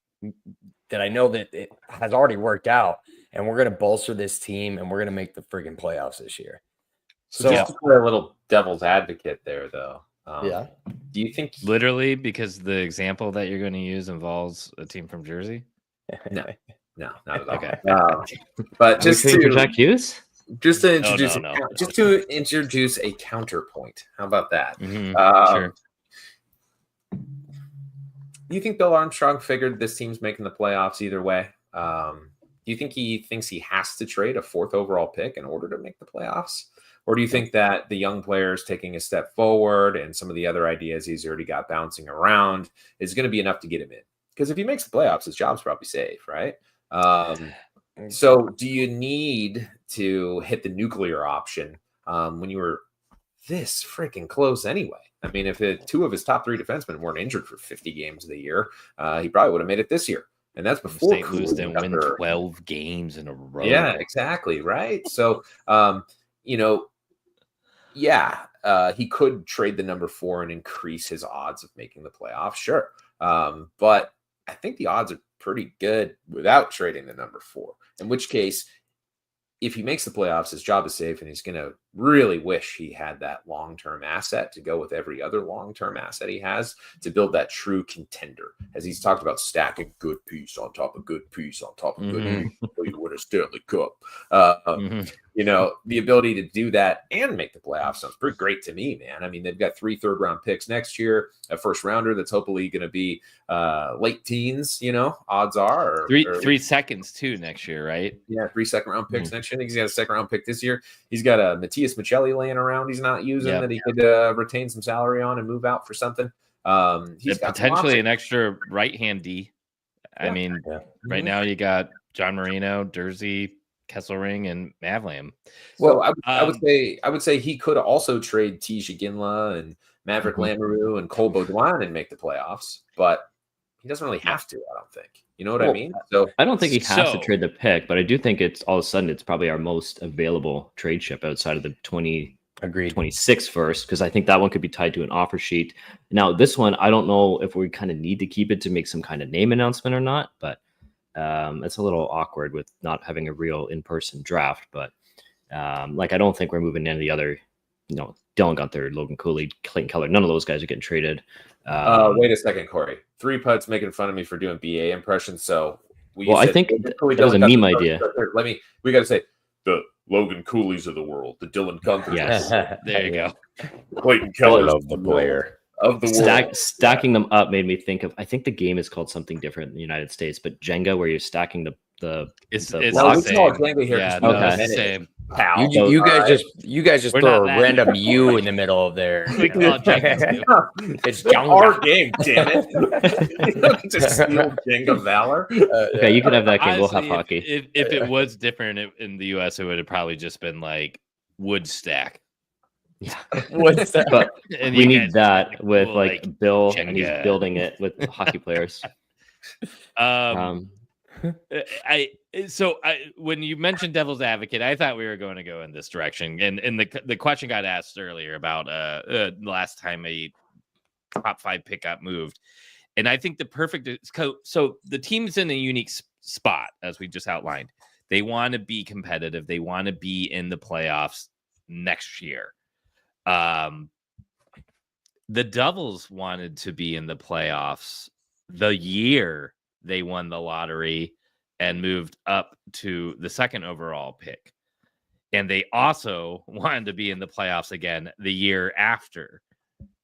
it has already worked out, and we're going to bolster this team, and we're going to make the friggin' playoffs this year. So just to play a little devil's advocate there, though. Do you think literally because the example that you're going to use involves a team from Jersey? No, not at all. Okay. But just to Jack Hughes? Just to introduce, No. Just to introduce a counterpoint. How about that? Sure. Do you think Bill Armstrong figured this team's making the playoffs either way? Do you think he thinks he has to trade a 4th overall pick in order to make the playoffs? Or do you think that the young players taking a step forward and some of the other ideas he's already got bouncing around is going to be enough to get him in? Because if he makes the playoffs, his job's probably safe, right? So do you need to hit the nuclear option when you were this freaking close anyway? I mean, if 2 of his top 3 defensemen weren't injured for 50 games of the year, he probably would have made it this year. And that's before St. Louis didn't win 12 games in a row. Yeah, exactly. Right. So, he could trade the number 4 and increase his odds of making the playoffs. Sure. But I think the odds are pretty good without trading the number 4, in which case, if he makes the playoffs, his job is safe, and he's going to really wish he had that long-term asset to go with every other long-term asset he has to build that true contender. As he's talked about stacking good piece on top of good piece on top of good piece until you win a Stanley Cup. The ability to do that and make the playoffs sounds pretty great to me, man. I mean, they've got 3 third-round picks next year, a first-rounder that's hopefully going to be late teens, odds are. Or 3 seconds, too, next year, right? Yeah, 3 second-round picks next year. I think he's got a second-round pick this year. He's got a Matthias Michelli laying around he's not using that he could retain some salary on and move out for something. He's got potentially an extra right-hand D. I mean, right now you got John Marino, Dursey, Kesselring, and Mavlam. Well, I would say he could also trade Tisha Ginla and Maverick Lamoureux and Cole Baudouin and make the playoffs, but he doesn't really have to, I don't think. You know what I mean? So I don't think he has to trade the pick, but I do think it's all of a sudden it's probably our most available trade chip outside of the 26 first, because I think that one could be tied to an offer sheet. Now, this one, I don't know if we kind of need to keep it to make some kind of name announcement or not, but it's a little awkward with not having a real in-person draft. But I don't think we're moving any of the other, Dylan Gunther, Logan Cooley, Clayton Keller. None of those guys are getting traded. Wait a second, Corey. 3 Putts making fun of me for doing BA impressions. So I think that was a meme idea. We got to say the Logan Cooley's of the world, the Dylan Gunther. Yes. There you go. Clayton Keller's of the player of the world. Stacking them up made me think of. I think the game is called something different in the United States, but Jenga, where you're stacking the It's No, the we call it same. Jenga here. Yeah, 'cause no, we it's the invented it. same. Pal. You guys All right. just We're throw not a that- random U in the middle of there. We call it Jenga too. It's It's our Jenga. game, damn it. You don't get to steal Jenga Valor. Okay, you can have that game. We'll have Honestly, hockey. if it was different in the US, it would have probably just been like wood stack. What's that? But And we you need guys that make with cool, like Bill, and he's Jenga. building it with hockey players. When you mentioned Devil's Advocate, I thought we were going to go in this direction, and the question got asked earlier about last time a top 5 pick got moved, and I think the perfect so the team's in a unique spot as we just outlined. They want to be competitive. They want to be in the playoffs next year. The Devils wanted to be in the playoffs the year they won the lottery and moved up to the 2nd overall pick. And they also wanted to be in the playoffs again the year after.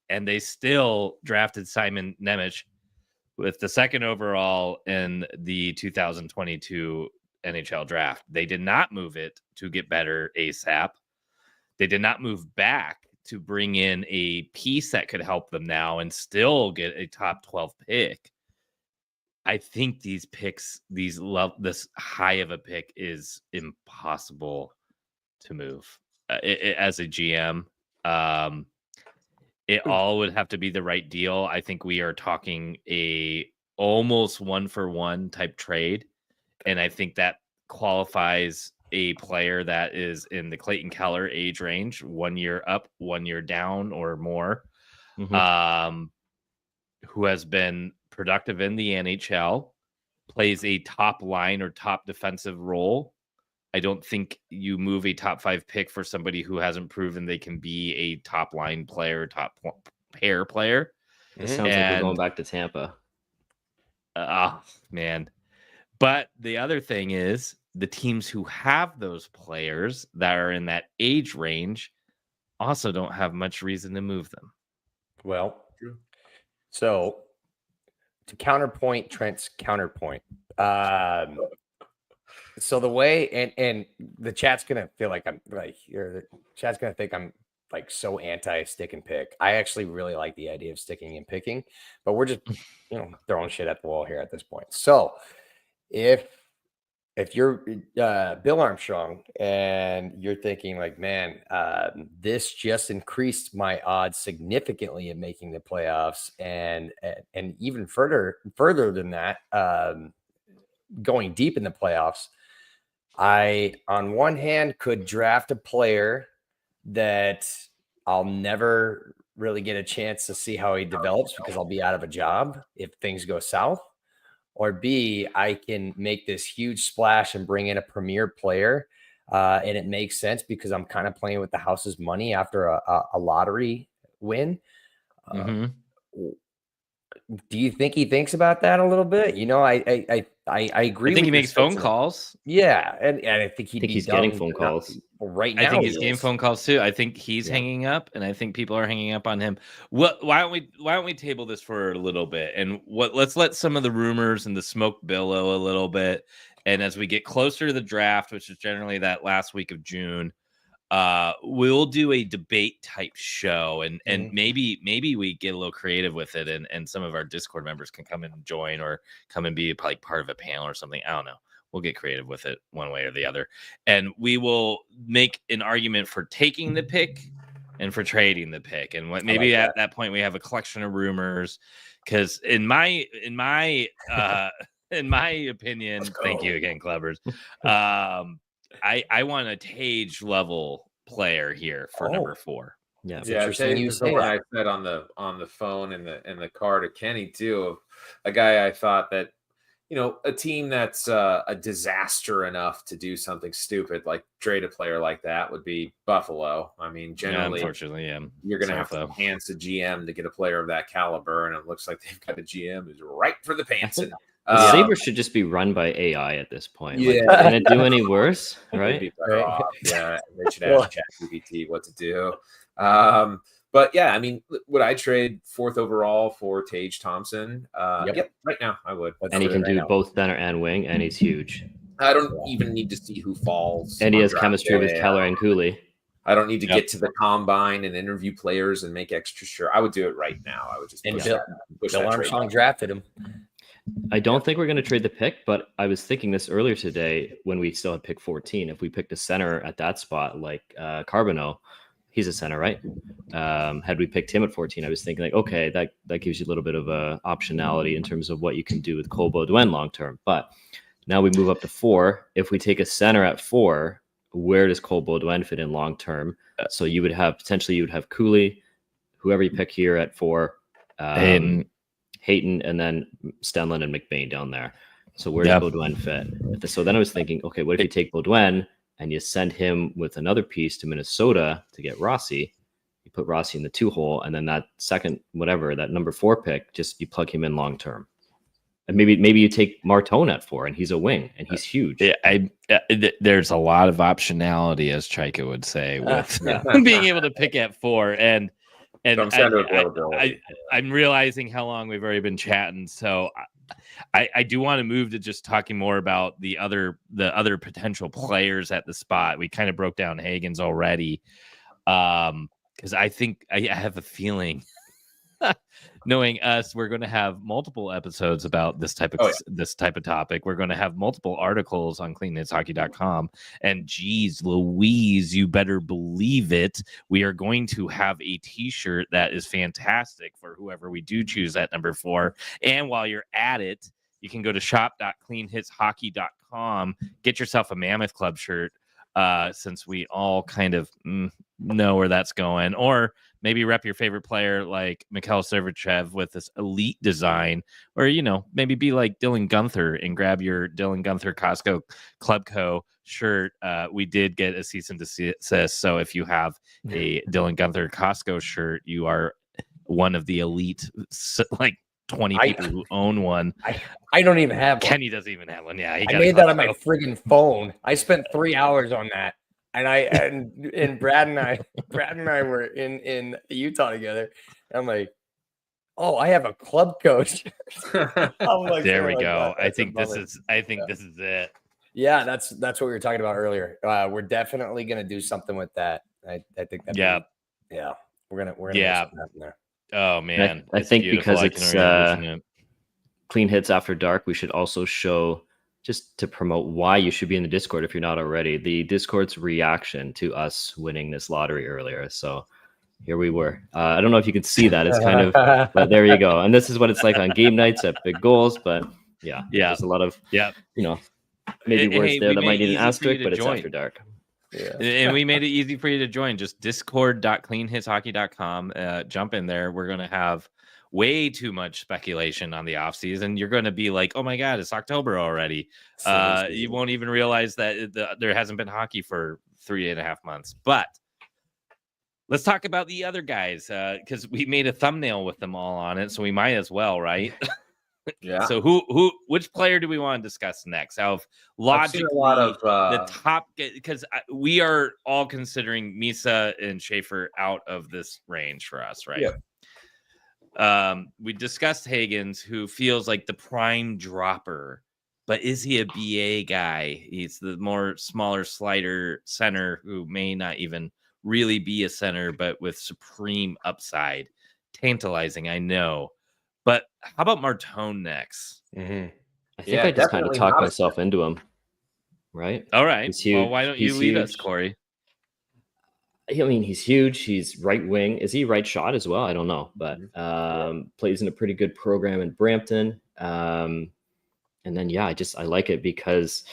And they still drafted Simon Nemec with the 2nd overall in the 2022 NHL draft. They did not move it to get better ASAP. They did not move back to bring in a piece that could help them now and still get a top 12 pick. I think these picks, this high of a pick is impossible to move. As a GM, it all would have to be the right deal. I think we are talking a almost 1-for-1 type trade. And I think that qualifies a player that is in the Clayton Keller age range, 1 year up, 1 year down or more, who has been productive in the NHL, plays a top line or top defensive role. I don't think you move a top 5 pick for somebody who hasn't proven they can be a top line player, top pair player. It sounds like we're going back to Tampa. Man. But the other thing is the teams who have those players that are in that age range also don't have much reason to move them. Well, so to counterpoint Trent's counterpoint. So the way and the chat's gonna feel like I'm like the chat's gonna think I'm like so anti stick and pick. I actually really like the idea of sticking and picking, but we're just throwing shit at the wall here at this point. So if you're Bill Armstrong and you're thinking like, man, this just increased my odds significantly in making the playoffs, and even further than that, going deep in the playoffs, I, on one hand, could draft a player that I'll never really get a chance to see how he develops because I'll be out of a job if things go south. Or B, I can make this huge splash and bring in a premier player. And it makes sense because I'm kind of playing with the house's money after a lottery win. Do you think he thinks about that a little bit? I agree. I think he makes phone calls. Yeah, and I think he's getting phone calls right now. I think he's getting phone calls too. I think he's hanging up, and I think people are hanging up on him. Why don't we table this for a little bit, and let's let some of the rumors and the smoke billow a little bit, and as we get closer to the draft, which is generally that last week of June, we'll do a debate type show, and maybe we get a little creative with it, and some of our Discord members can come and join or come and be like part of a panel or something. I don't know. We'll get creative with it one way or the other, and we will make an argument for taking the pick and for trading the pick. And maybe at that point we have a collection of rumors, because in my opinion, thank you again, Clubbers. I want a Tage level player here for number 4. Yeah, Tage is the one I said on the phone in the car to Kenny too, of a guy I thought that, a team that's a disaster enough to do something stupid like trade a player like that would be Buffalo. I mean, generally, unfortunately, you're going to have to enhance a GM to get a player of that caliber, and it looks like they've got a GM who's right for the pants. And The Sabres should just be run by AI at this point. Yeah. Like, can it do any worse? Right? They'd be better off. Yeah, they should ask ChatGPT what to do. But yeah, I mean, would I trade 4th overall for Tage Thompson? Yep, right now I would. And he can do both center and wing, and he's huge. I don't even need to see who falls. And he has chemistry with Keller and Cooley. I don't need to get to the combine and interview players and make extra sure. I would do it right now. I would just push Bill Armstrong drafted him. I don't think we're going to trade the pick, but I was thinking this earlier today when we still had pick 14. If we picked a center at that spot, like Carbonneau, he's a center, right? Had we picked him at 14, I was thinking like, okay, that gives you a little bit of a optionality in terms of what you can do with Cole Beaudoin long term. But now we move up to 4. If we take a center at 4, where does Cole Beaudoin fit in long term? So you would have Cooley, whoever you pick here at 4, Hayton, and then Stenlund and McBain down there. So where does Beaudoin fit? So then I was thinking, okay, what if you take Beaudoin and you send him with another piece to Minnesota to get Rossi? You put Rossi in the 2 hole, and then that second, whatever, that number 4 pick, just you plug him in long term. And maybe you take Martone at 4, and he's a wing, and he's huge. Yeah, there's a lot of optionality, as Chaika would say, with being able to pick at 4. And I'm realizing how long we've already been chatting, so I do want to move to just talking more about the other potential players at the spot. We kind of broke down Hagens already, because I think I have a feeling, knowing us, we're going to have multiple episodes about this type of topic. We're going to have multiple articles on cleanhitshockey.com, and geez Louise, you better believe it, we are going to have a t-shirt that is fantastic for whoever we do choose at number 4. And while you're at it, you can go to shop.cleanhitshockey.com, get yourself a Mammoth Club shirt, since we all kind of know where that's going. Or maybe rep your favorite player like Mikhail Sergachev with this elite design, or, maybe be like Dylan Gunther and grab your Dylan Gunther Costco Club Co. shirt. We did get a cease and desist. So if you have a Dylan Gunther Costco shirt, you are one of the elite, like 20 people who own one. I don't even have one. Kenny doesn't even have one. Yeah, I made that on my friggin' phone. I spent 3 hours on that. And Brad and I were in Utah together. I'm like, oh, I have a club coach. Like, there we go. I think this is it. Yeah, that's what we were talking about earlier. We're definitely gonna do something with that. I think that. Yeah. We're gonna do something there. Oh man, I think because it's Clean Hits After Dark, we should also show, just to promote why you should be in the Discord if you're not already, the Discord's reaction to us winning this lottery earlier. So here we were. I don't know if you could see that. It's kind of, but there you go. And this is what it's like on game nights at Big Goals. But yeah, there's a lot of, maybe words there that might need an asterisk, but it's after dark. Yeah. And we made it easy for you to join. Just discord.cleanhitshockey.com. Jump in there. We're going to have way too much speculation on the offseason. You're going to be like, oh my God, it's October already. You won't even realize that there hasn't been hockey for 3.5 months. But let's talk about the other guys, because we made a thumbnail with them all on it. So we might as well, right? Yeah. So which player do we want to discuss next? Logically, a lot of the top, because we are all considering Misa and Schaefer out of this range for us, right? Yeah. We discussed Hagens, who feels like the prime dropper, but is he a BA guy? He's the more smaller slider center who may not even really be a center, but with supreme upside. Tantalizing, I know. But how about Martone next? Mm-hmm. I think I just kind of talked myself into him. Right? All right. Well, why don't you lead us, Corey? I mean, he's huge. He's right wing. Is he right shot as well? I don't know. But plays in a pretty good program in Brampton. And then, I like it because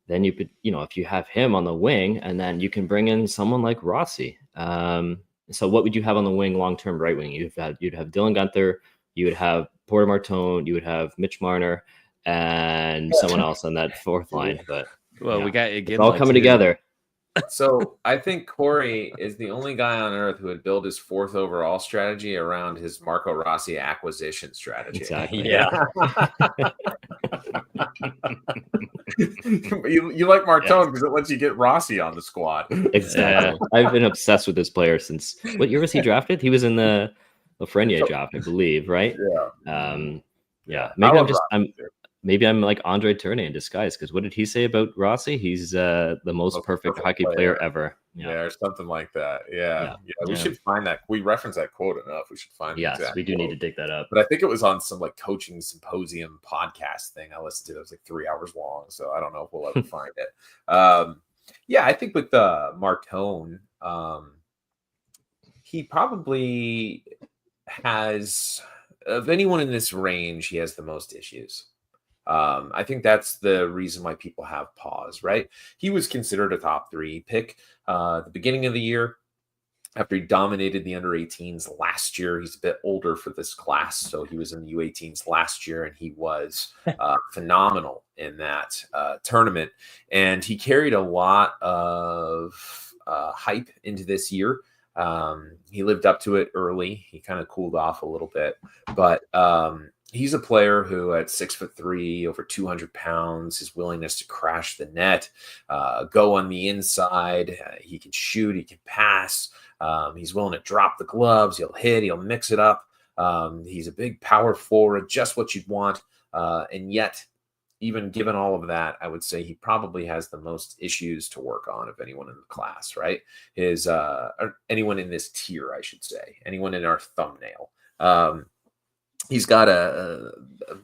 then you could, if you have him on the wing, and then you can bring in someone like Rossi. So what would you have on the wing long-term right wing? You'd have Dylan Gunther. You would have Porter Martone, you would have Mitch Marner, and someone else on that fourth line. But we got it's all coming together. So I think Corey is the only guy on earth who would build his 4th overall strategy around his Marco Rossi acquisition strategy. Exactly. Yeah. you like Martone because it lets you get Rossi on the squad. Exactly. I've been obsessed with this player since what year was he drafted? He was in the Lafreniere draft, I believe, right? Yeah. Maybe I'm like Andre Tourné in disguise, because what did he say about Rossi? He's the most perfect hockey player ever. Yeah, or something like that. Yeah. We should find that. We reference that quote enough. We should find. Yes, we do need to dig that up. But I think it was on some like coaching symposium podcast thing I listened to. It was like 3 hours long, so I don't know if we'll ever find it. I think with Martone, he probably has, of anyone in this range, he has the most issues. I think that's the reason why people have pause, right? He was considered a top 3 pick at the beginning of the year after he dominated the under 18s last year. He's a bit older for this class, so he was in the U18s last year, and he was phenomenal in that tournament. And he carried a lot of hype into this year. He lived up to it early. He kind of cooled off a little bit, but he's a player who at 6'3", over 200 pounds, his willingness to crash the net, go on the inside. He can shoot, he can pass. He's willing to drop the gloves. He'll hit, he'll mix it up. He's a big power forward, just what you'd want. And yet, even given all of that, I would say he probably has the most issues to work on of anyone in the class, right? Or anyone in this tier, I should say, anyone in our thumbnail. He's got a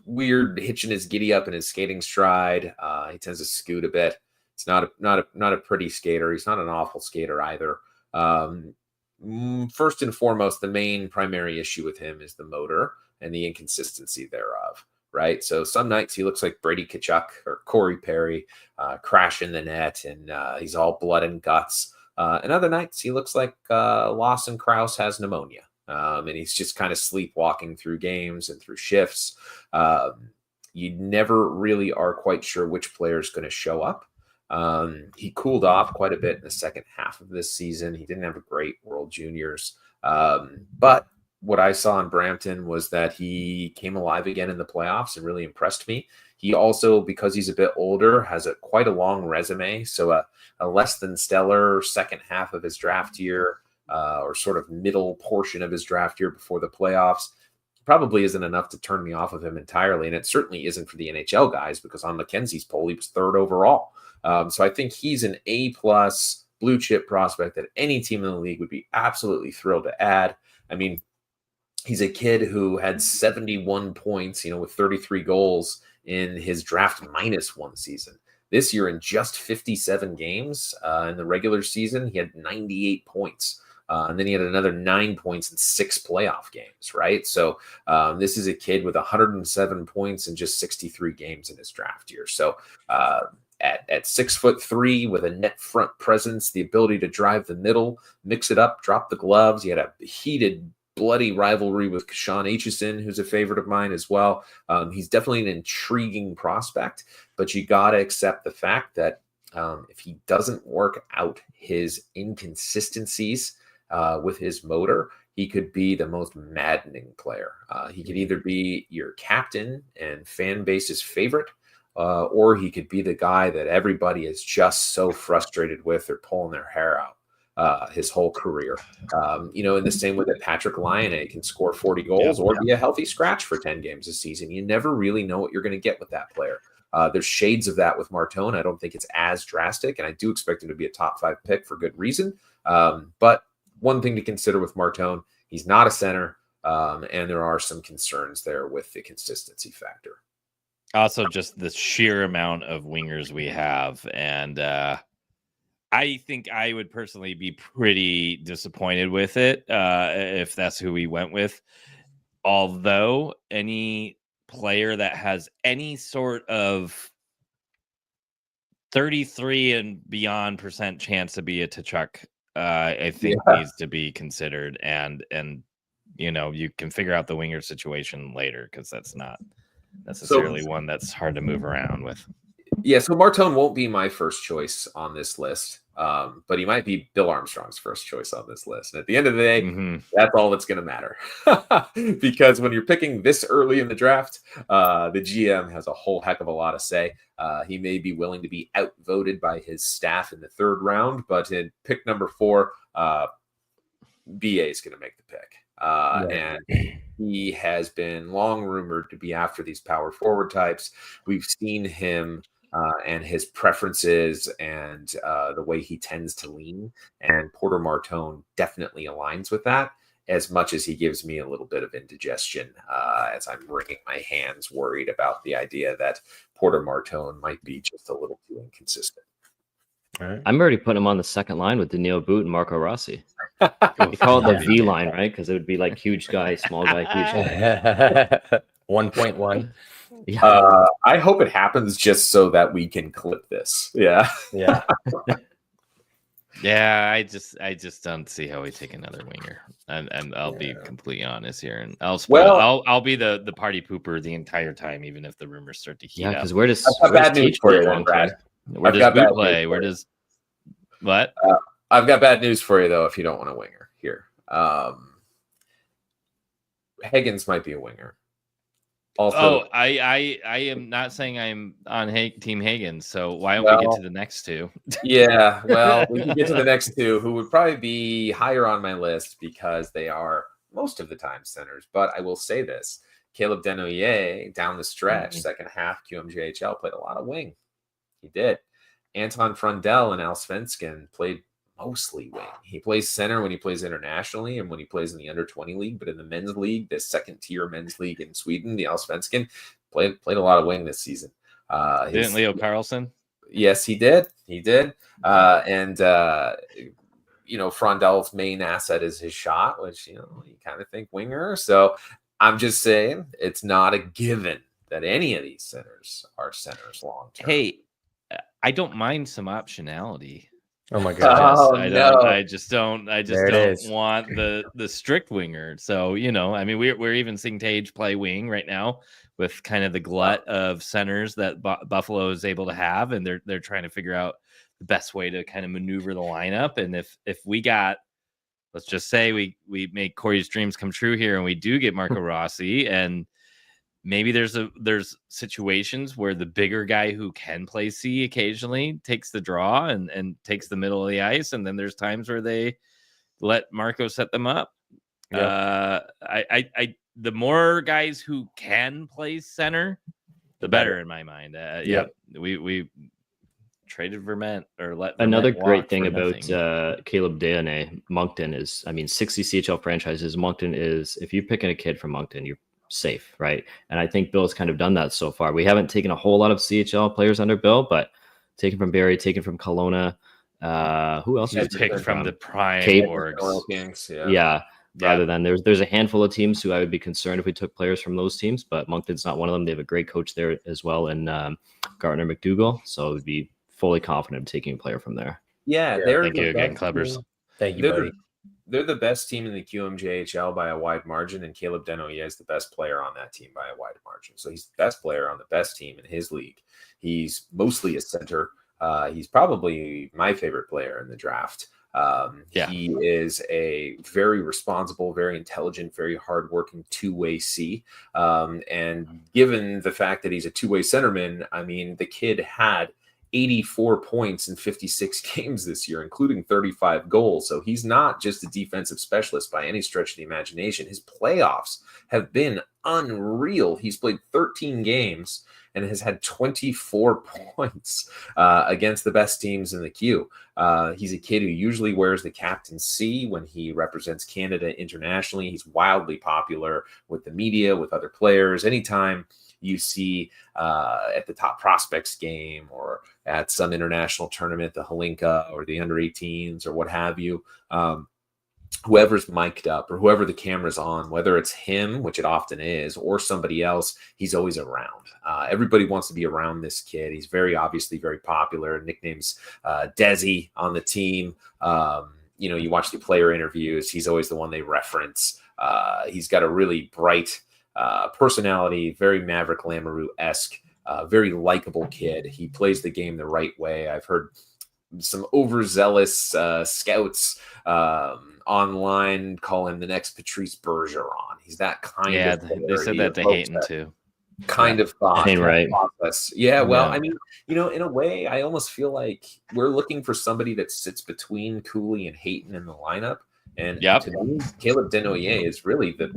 weird hitch in his giddy up in his skating stride. He tends to scoot a bit. It's not a pretty skater. He's not an awful skater either. First and foremost, the main primary issue with him is the motor and the inconsistency thereof, right? So some nights he looks like Brady Tkachuk or Corey Perry, crashing the net, and he's all blood and guts. And other nights he looks like Lawson Krause has pneumonia. And he's just kind of sleepwalking through games and through shifts. You never really are quite sure which player is going to show up. He cooled off quite a bit in the second half of this season. He didn't have a great World Juniors. But what I saw in Brampton was that he came alive again in the playoffs and really impressed me. He also, because he's a bit older, has quite a long resume. So a less than stellar second half of his draft year, or sort of middle portion of his draft year before the playoffs, probably isn't enough to turn me off of him entirely. And it certainly isn't for the NHL guys, because on McKenzie's poll, he was 3rd overall. So I think he's an A+ blue chip prospect that any team in the league would be absolutely thrilled to add. I mean, he's a kid who had 71 points, with 33 goals in his draft -1 season. This year, in just 57 games in the regular season, he had 98 points. And then he had another 9 points in 6 playoff games, right? So this is a kid with 107 points in just 63 games in his draft year. So at 6'3", with a net front presence, the ability to drive the middle, mix it up, drop the gloves. He had a heated, bloody rivalry with Sean Aitchison, who's a favorite of mine as well. He's definitely an intriguing prospect, but you got to accept the fact that if he doesn't work out his inconsistencies with his motor, he could be the most maddening player. He could either be your captain and fan base's favorite, or he could be the guy that everybody is just so frustrated with or pulling their hair out his whole career. In the same way that Patrick Laine can score 40 goals or be a healthy scratch for 10 games a season. You never really know what you're going to get with that player. There's shades of that with Martone. I don't think it's as drastic, and I do expect him to be a top 5 pick for good reason. But one thing to consider with Martone, he's not a center, and there are some concerns there with the consistency factor. Also, just the sheer amount of wingers we have, and I think I would personally be pretty disappointed with it if that's who we went with. Although any player that has any sort of 33 and beyond % chance to be a Tkachuk, I think needs to be considered, and you can figure out the winger situation later, because that's not necessarily one that's hard to move around with. Yeah, so Martone won't be my first choice on this list. But he might be Bill Armstrong's first choice on this list. And at the end of the day, that's all that's going to matter. Because when you're picking this early in the draft, the GM has a whole heck of a lot to say. He may be willing to be outvoted by his staff in the third round, but in pick number 4, BA is going to make the pick. And he has been long rumored to be after these power forward types. We've seen him and his preferences and the way he tends to lean. And Porter Martone definitely aligns with that, as much as he gives me a little bit of indigestion as I'm wringing my hands, worried about the idea that Porter Martone might be just a little too inconsistent. Right. I'm already putting him on the second line with Daniil Boot and Marco Rossi. You call it the V line, right? Because it would be like huge guy, small guy, huge guy. 1.1. Yeah. I hope it happens just so that we can clip this. Yeah. Yeah. Yeah, I just don't see how we take another winger, and I'll be completely honest here, and I'll be the party pooper the entire time, even if the rumors start to heat up. Because where does bad news for you, Brad? Where does Boot play? Where does what? I've got bad news for you though. If you don't want a winger here, Hagens might be a winger. Also, I am not saying I'm on Team Hagens, so why don't we get to the next two? Yeah, well, we can get to the next two, who would probably be higher on my list because they are most of the time centers. But I will say this: Caleb Desnoyers down the stretch, second half QMJHL, played a lot of wing. He did. Anton Frondell and Allsvenskan played mostly wing. He plays center when he plays internationally and when he plays in the under-20 league, but in the men's league, the second-tier men's league in Sweden, the Allsvenskan, played a lot of wing this season. Didn't Leo Carlson? Yes, he did. He did. Frondell's main asset is his shot, which, you kind of think winger. So I'm just saying it's not a given that any of these centers are centers long-term. Hey, I don't mind some optionality. Oh my god! I just don't want the strict winger. So we're even seeing Tage play wing right now with kind of the glut of centers that Buffalo is able to have, and they're trying to figure out the best way to kind of maneuver the lineup. And if we got, let's just say we make Corey's dreams come true here, and we do get Marco Rossi, and maybe there's situations where the bigger guy who can play C occasionally takes the draw and takes the middle of the ice, and then there's times where they let Marco set them up. Yeah. The more guys who can play center, the better in my mind. We traded Vermette or let Vermette another great thing about Caleb Desnoyers, Moncton is, 60 CHL franchises. Moncton is, if you're picking a kid from Moncton, you're safe, right? And I think Bill's kind of done that so far. We haven't taken a whole lot of CHL players under Bill, but taken from Barrie, taken from Kelowna. Who else? You picked from the prime orgs. Yeah. Rather than there's a handful of teams who I would be concerned if we took players from those teams, but Moncton's not one of them. They have a great coach there as well, in Gartner McDougall. So I would be fully confident of taking a player from there. Yeah, thank you again, Clubbers. Thank you, buddy. They're the best team in the QMJHL by a wide margin, and Caleb Desnoyers is the best player on that team by a wide margin. So he's the best player on the best team in his league. He's mostly a center. He's probably my favorite player in the draft. He is a very responsible, very intelligent, very hardworking two-way C. And given the fact that he's a two-way centerman, the kid had 84 points in 56 games this year, including 35 goals. So he's not just a defensive specialist by any stretch of the imagination. His playoffs have been unreal. He's played 13 games and has had 24 points against the best teams in the queue. He's a kid who usually wears the captain C when he represents Canada internationally. He's wildly popular with the media, with other players. Anytime you see at the top prospects game or at some international tournament, the Holinka or the under 18s or what have you, whoever's mic'd up or whoever the camera's on, whether it's him, which it often is, or somebody else, he's always around. Everybody wants to be around this kid. He's very obviously very popular. Nickname's Desi on the team. You watch the player interviews. He's always the one they reference. He's got a really bright personality, very Maverick Lamoureux-esque, very likable kid. He plays the game the right way. I've heard some overzealous scouts online call him the next Patrice Bergeron. He's that kind of player. They said that to Hayton too. Kind of thought. Right. Yeah, well, I mean, in a way, I almost feel like we're looking for somebody that sits between Cooley and Hayton in the lineup. And to me, Caleb Desnoyers is really the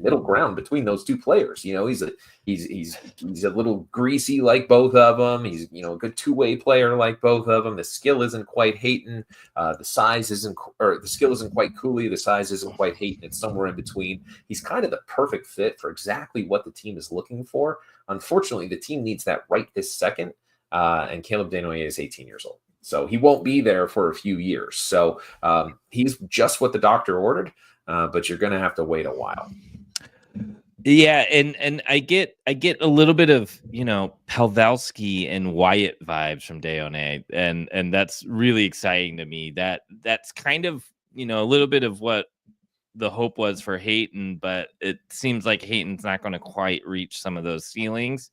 middle ground between those two players. He's a little greasy like both of them. He's a good two-way player like both of them. The skill isn't quite Hayton. The skill isn't quite Cooley. The size isn't quite Hayton. It's somewhere in between. He's kind of the perfect fit for exactly what the team is looking for. Unfortunately, the team needs that right this second. And Caleb Desnoyers is 18 years old. So he won't be there for a few years. So he's just what the doctor ordered, but you're going to have to wait a while. Yeah, and I get a little bit of Pavelski and Wyatt vibes from Desnoyers, and that's really exciting to me. That's kind of a little bit of what the hope was for Hayton, but it seems like Hayton's not going to quite reach some of those ceilings.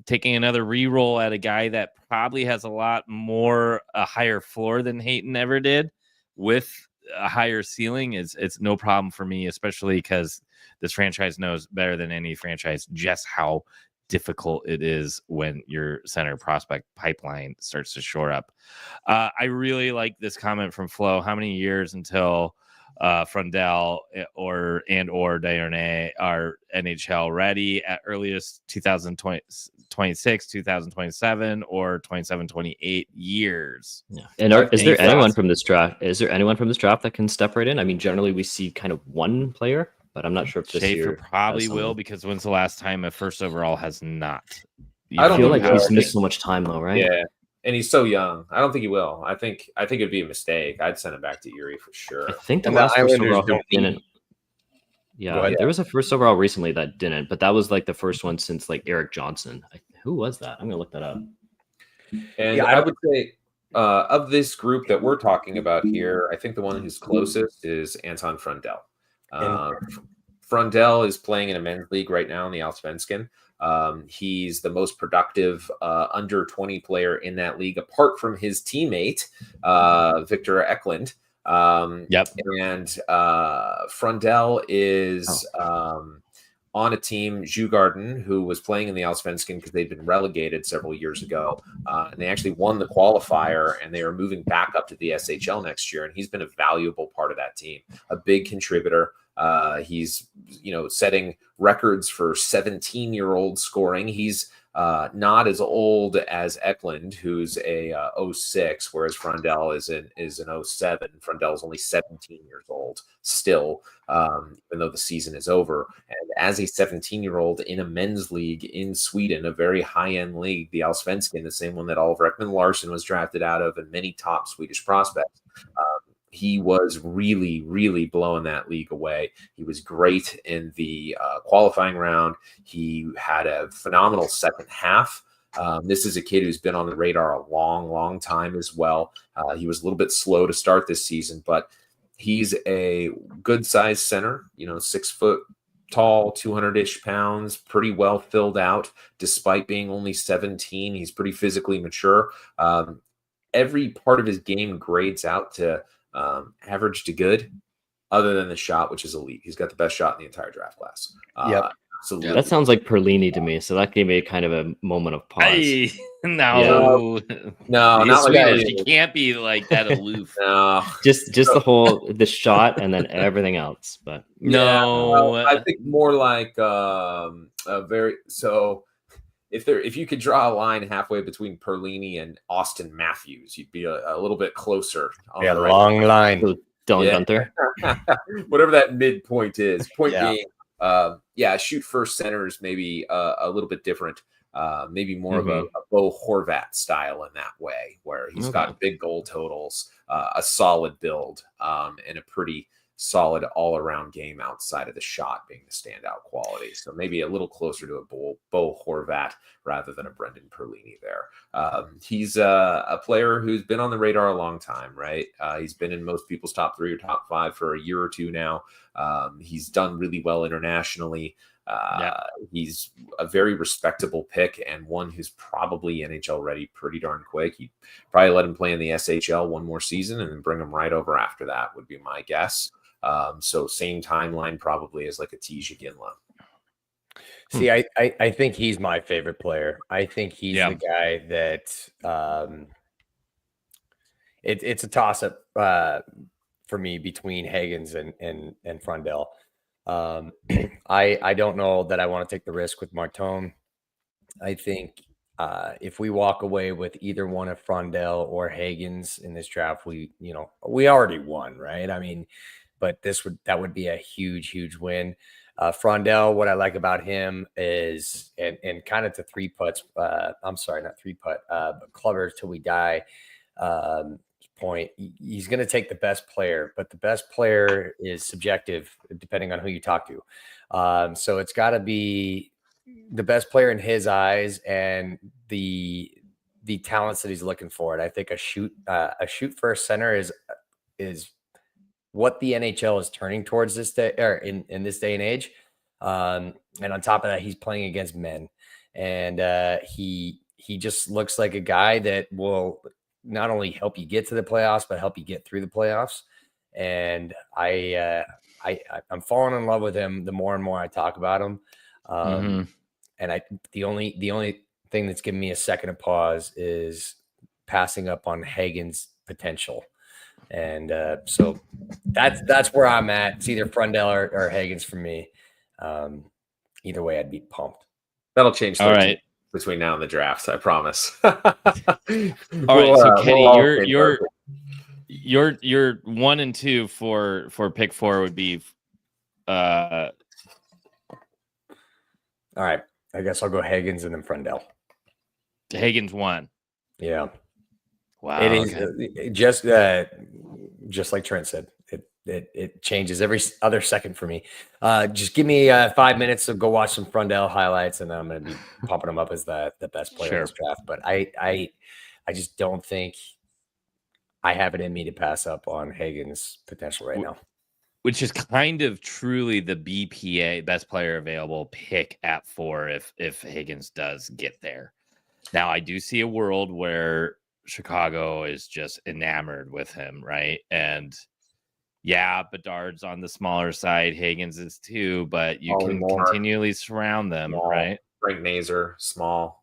Taking another reroll at a guy that probably has a higher floor than Hayton ever did with a higher ceiling it's no problem for me, especially because this franchise knows better than any franchise just how difficult it is when your center prospect pipeline starts to shore up. I really like this comment from Flo. How many years until Frondell or Desnoyers are NHL ready? At earliest 2026, 2027, or 27, 28 years. Yeah. And is there anyone from this draft? Is there anyone from this draft that can step right in? I mean, generally we see kind of one player, but I'm not sure if this Schaefer year probably will, because when's the last time a first overall has not? I don't feel like he's missed so much time though, right? Yeah. And he's so young. I don't think he will. I think it'd be a mistake. I'd send him back to Erie for sure. I think the last first overall didn't. Yeah, there was a first overall recently that didn't, but that was like the first one since like Eric Johnson. Who was that? I'm gonna look that up. And I would say of this group that we're talking about here, I think the one who's closest is Anton Frondell. Frondell is playing in a men's league right now in the Allsvenskan. He's the most productive under 20 player in that league, apart from his teammate, Victor Eklund. And Frondell is on a team, Djurgården, who was playing in the Allsvenskan because they'd been relegated several years ago. And they actually won the qualifier, and they are moving back up to the SHL next year. And he's been a valuable part of that team, a big contributor. He's, setting records for 17-year-old scoring. He's not as old as Eklund, who's a 06, whereas Frondell is an 07. Frondell is only 17 years old still, even though the season is over. And as a 17-year-old in a men's league in Sweden, a very high-end league, the Allsvenskan, the same one that Oliver Ekman-Larsson was drafted out of, and many top Swedish prospects, he was really, really blowing that league away. He was great in the qualifying round. He had a phenomenal second half. This is a kid who's been on the radar a long, long time as well. He was a little bit slow to start this season, but he's a good-sized center, 6 foot tall, 200-ish pounds, pretty well filled out, despite being only 17. He's pretty physically mature. Every part of his game grades out to average to good, other than the shot, which is elite. He's got the best shot in the entire draft class. Absolutely. That sounds like Perlini to me. So that gave me kind of a moment of pause. No, not like Swedish. You can't be like that aloof. No, just the shot and then everything else. But no, I think more like If you could draw a line halfway between Perlini and Austin Matthews, you'd be a little bit closer. On the long line. Dylan Gunther. Whatever that midpoint is. Point being, shoot first centers maybe a little bit different. Maybe more of a Bo Horvat style in that way, where he's got big goal totals, a solid build, and a pretty solid all-around game outside of the shot being the standout quality. So maybe a little closer to a Bo Horvat rather than a Brendan Perlini there. He's a player who's been on the radar a long time, right? He's been in most people's top 3 or top 5 for a year or two now. He's done really well internationally. He's a very respectable pick and one who's probably NHL ready pretty darn quick. He'd probably let him play in the SHL one more season and then bring him right over after that would be my guess. So same timeline probably as like a Tisha Ginla. See, I think he's my favorite player. I think he's the guy that it's a toss up for me between Hagens and Frondell. I don't know that I want to take the risk with Martone. I think if we walk away with either one of Frondell or Hagens in this draft, we already won, right? I mean, but that would be a huge win. Frondell, what I like about him is, and kind of to I'm sorry, not three putt, but clubber till we die point, he's going to take the best player, but the best player is subjective depending on who you talk to. So it's got to be the best player in his eyes and the talents that he's looking for. And I think a shoot first center is what the NHL is turning towards this day, or in this day and age. And on top of that, he's playing against men, and he just looks like a guy that will not only help you get to the playoffs, but help you get through the playoffs. And I'm falling in love with him the more and more I talk about him. And the only thing that's given me a second of pause is passing up on Hagen's potential. And so that's where I'm at. It's either Frondell or Hagens for me. Either way, I'd be pumped. That'll change. All right. Between now and the drafts, I promise. All right, so Kenny, your 1 and 2 for pick 4 would be all right. I guess I'll go Hagens and then Frondell. Hagens 1. Yeah. Wow. It is just like Trent said. It changes every other second for me. Just give me 5 minutes to go watch some Frondell highlights, and then I'm going to be pumping him up as the best player in this draft. But I just don't think I have it in me to pass up on Hagen's potential right now. Which is kind of truly the BPA, best player available, pick at 4 if Hagens does get there. Now, I do see a world where Chicago is just enamored with him, right? And yeah, Bedard's on the smaller side. Hagens is too, but you can continually surround them, right? Frank Nazer, small.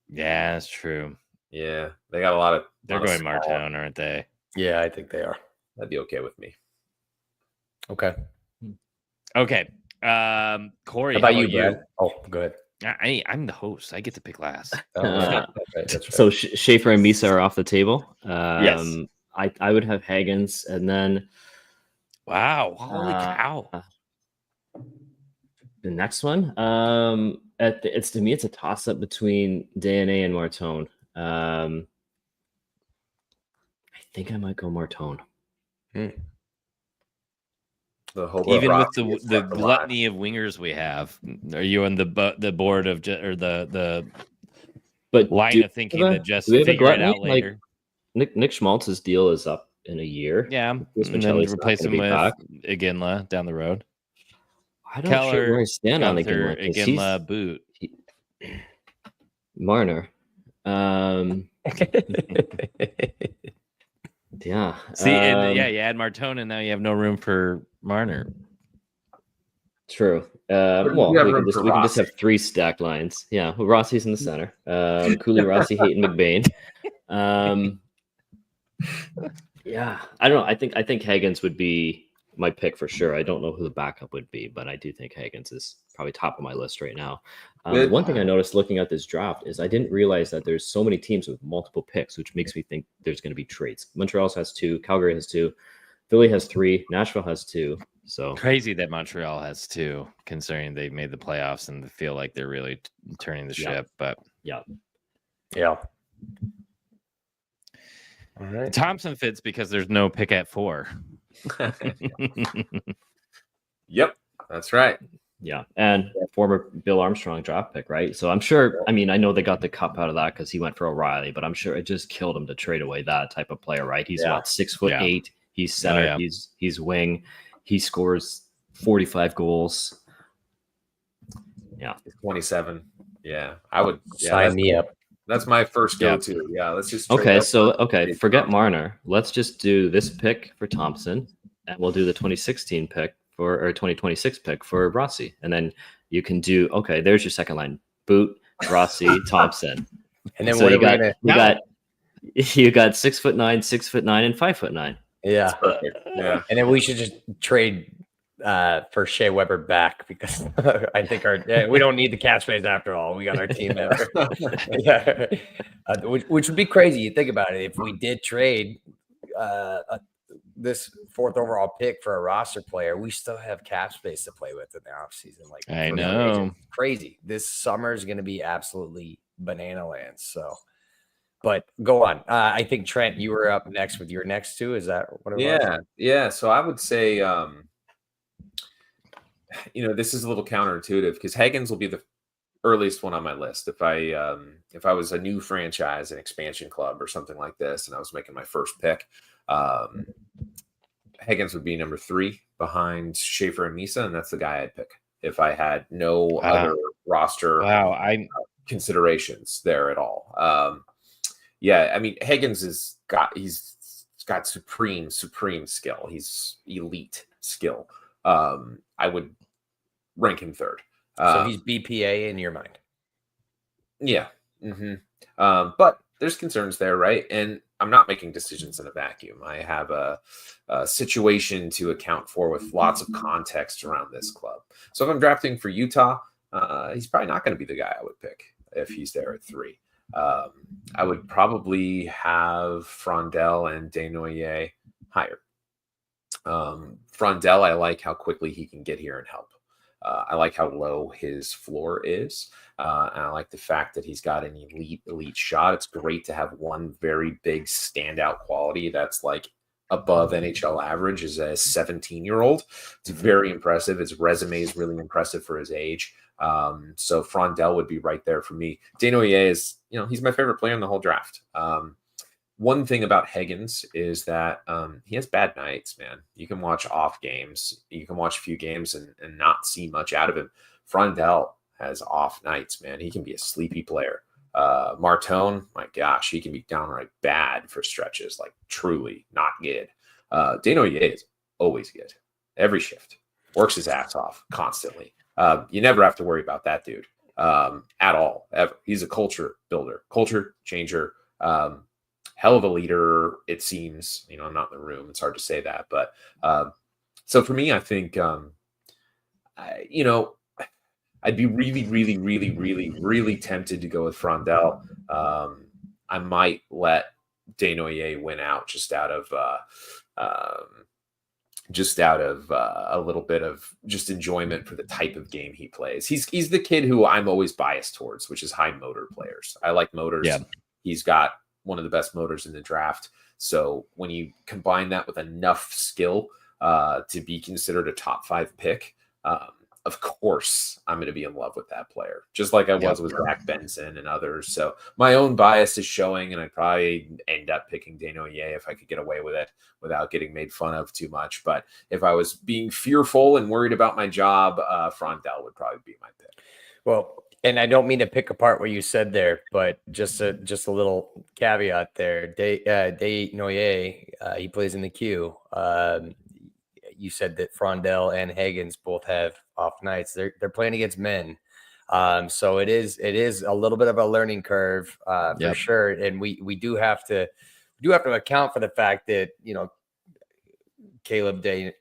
Yeah, that's true. Yeah, they got a lot of. They're going Martone, aren't they? Yeah, I think they are. That'd be okay with me. Okay. Okay. Corey, how about you, Brad? Oh, go ahead. I'm the host. I get to pick last. That's right. So Schaefer and Misa are off the table. Yes. I would have Hagens, and then wow, holy cow! The next one, it's to me, it's a toss up between DNA and Martone. I think I might go Martone. Even with the gluttony of wingers we have, are you on the board of the line of thinking that just figure it out later? Like Nick Schmaltz's deal is up in a year. Yeah, and then replace him with Iginla down the road. I don't know where I stand on Iginla boot. Marner. Yeah. See, you add Martone, and now you have no room for Marner. True. Well, we can just have 3 stacked lines. Yeah. Well, Rossi's in the center. Cooley, Rossi, Hayton, McBain. Yeah. I don't know. I think Hagens would be my pick for sure. I don't know who the backup would be, but I do think Hagens is probably top of my list right now. One thing I noticed looking at this draft is I didn't realize that there's so many teams with multiple picks, which makes me think there's going to be trades. Montreal has 2, Calgary has 2, Philly has 3, Nashville has 2. So crazy that Montreal has 2, considering they made the playoffs and feel like they're really turning the ship. But yeah. All right. Thompson fits because there's no pick at 4. Yep, that's right. Yeah, and former Bill Armstrong draft pick, right? So I'm sure. I mean, I know they got the cup out of that because he went for O'Reilly, but I'm sure it just killed him to trade away that type of player, right? He's about 6'8". He's center. He's wing. He scores 45 goals. Yeah. 27. Yeah, I would sign me up. That's my first go-to. Yeah, let's just forget Marner. Let's just do this pick for Thompson, and we'll do the 2016 pick or 2026 pick for Rossi, and then you can do there's your second line: Boot, Rossi, Thompson, and then so what you are we got gonna? you got 6'9", 6'9", and 5'9". Yeah, yeah, and then we should just trade for Shea Weber back because I think we don't need the cap space after all. We got our team there. Yeah, which would be crazy. You think about it. If we did trade this 4th overall pick for a roster player, we still have cap space to play with in the offseason. Like, I know, crazy. This summer is going to be absolutely banana land. So, but go on. I think Trent, you were up next with your next two. Is that what it was? Yeah. So I would say, this is a little counterintuitive because Hagens will be the earliest one on my list. If I was a new franchise, an expansion club or something like this, and I was making my first pick, Hagens would be number 3 behind Schaefer and Misa, and that's the guy I'd pick if I had no other roster considerations there at all. I mean, Hagens he's got supreme skill. He's elite skill. I would rank him 3rd. So he's BPA in your mind. Yeah. Mm-hmm. But there's concerns there, right? And I'm not making decisions in a vacuum. I have a situation to account for with lots of context around this club. So if I'm drafting for Utah, he's probably not going to be the guy I would pick if he's there at 3. I would probably have Frondell and Desnoyers higher. Frondell, I like how quickly he can get here and help. I like how low his floor is. And I like the fact that he's got an elite shot. It's great to have one very big standout quality that's like above NHL average as a 17-year-old. It's very impressive. His resume is really impressive for his age. So Frondell would be right there for me. Desnoyers is, he's my favorite player in the whole draft. One thing about Hagens is that he has bad nights, man. You can watch off games. You can watch a few games and not see much out of him. Frondell has off nights, man. He can be a sleepy player. Martone, my gosh, he can be downright bad for stretches, like truly not good. Desnoyers is always good. Every shift. Works his ass off constantly. You never have to worry about that dude at all, ever. He's a culture builder, culture changer. Hell of a leader, it seems. I'm not in the room. It's hard to say that. But so for me, I think, I'd be really tempted to go with Frondell. I might let Desnoyers win out just out of a little bit of just enjoyment for the type of game he plays. He's the kid who I'm always biased towards, which is high motor players. I like motors. Yeah. He's got one of the best motors in the draft. So when you combine that with enough skill to be considered a top 5 pick, of course I'm going to be in love with that player, just like I was with Zach Benson and others. So my own bias is showing, and I'd probably end up picking Desnoyers if I could get away with it without getting made fun of too much. But if I was being fearful and worried about my job, Frondell would probably be my pick. Well, and I don't mean to pick apart what you said there, but just a little caveat there. Desnoyers, he plays in the queue. You said that Frondell and Hagens both have off nights. They're playing against men, so it is a little bit of a learning curve for sure. And we do have to account for the fact that Caleb Day.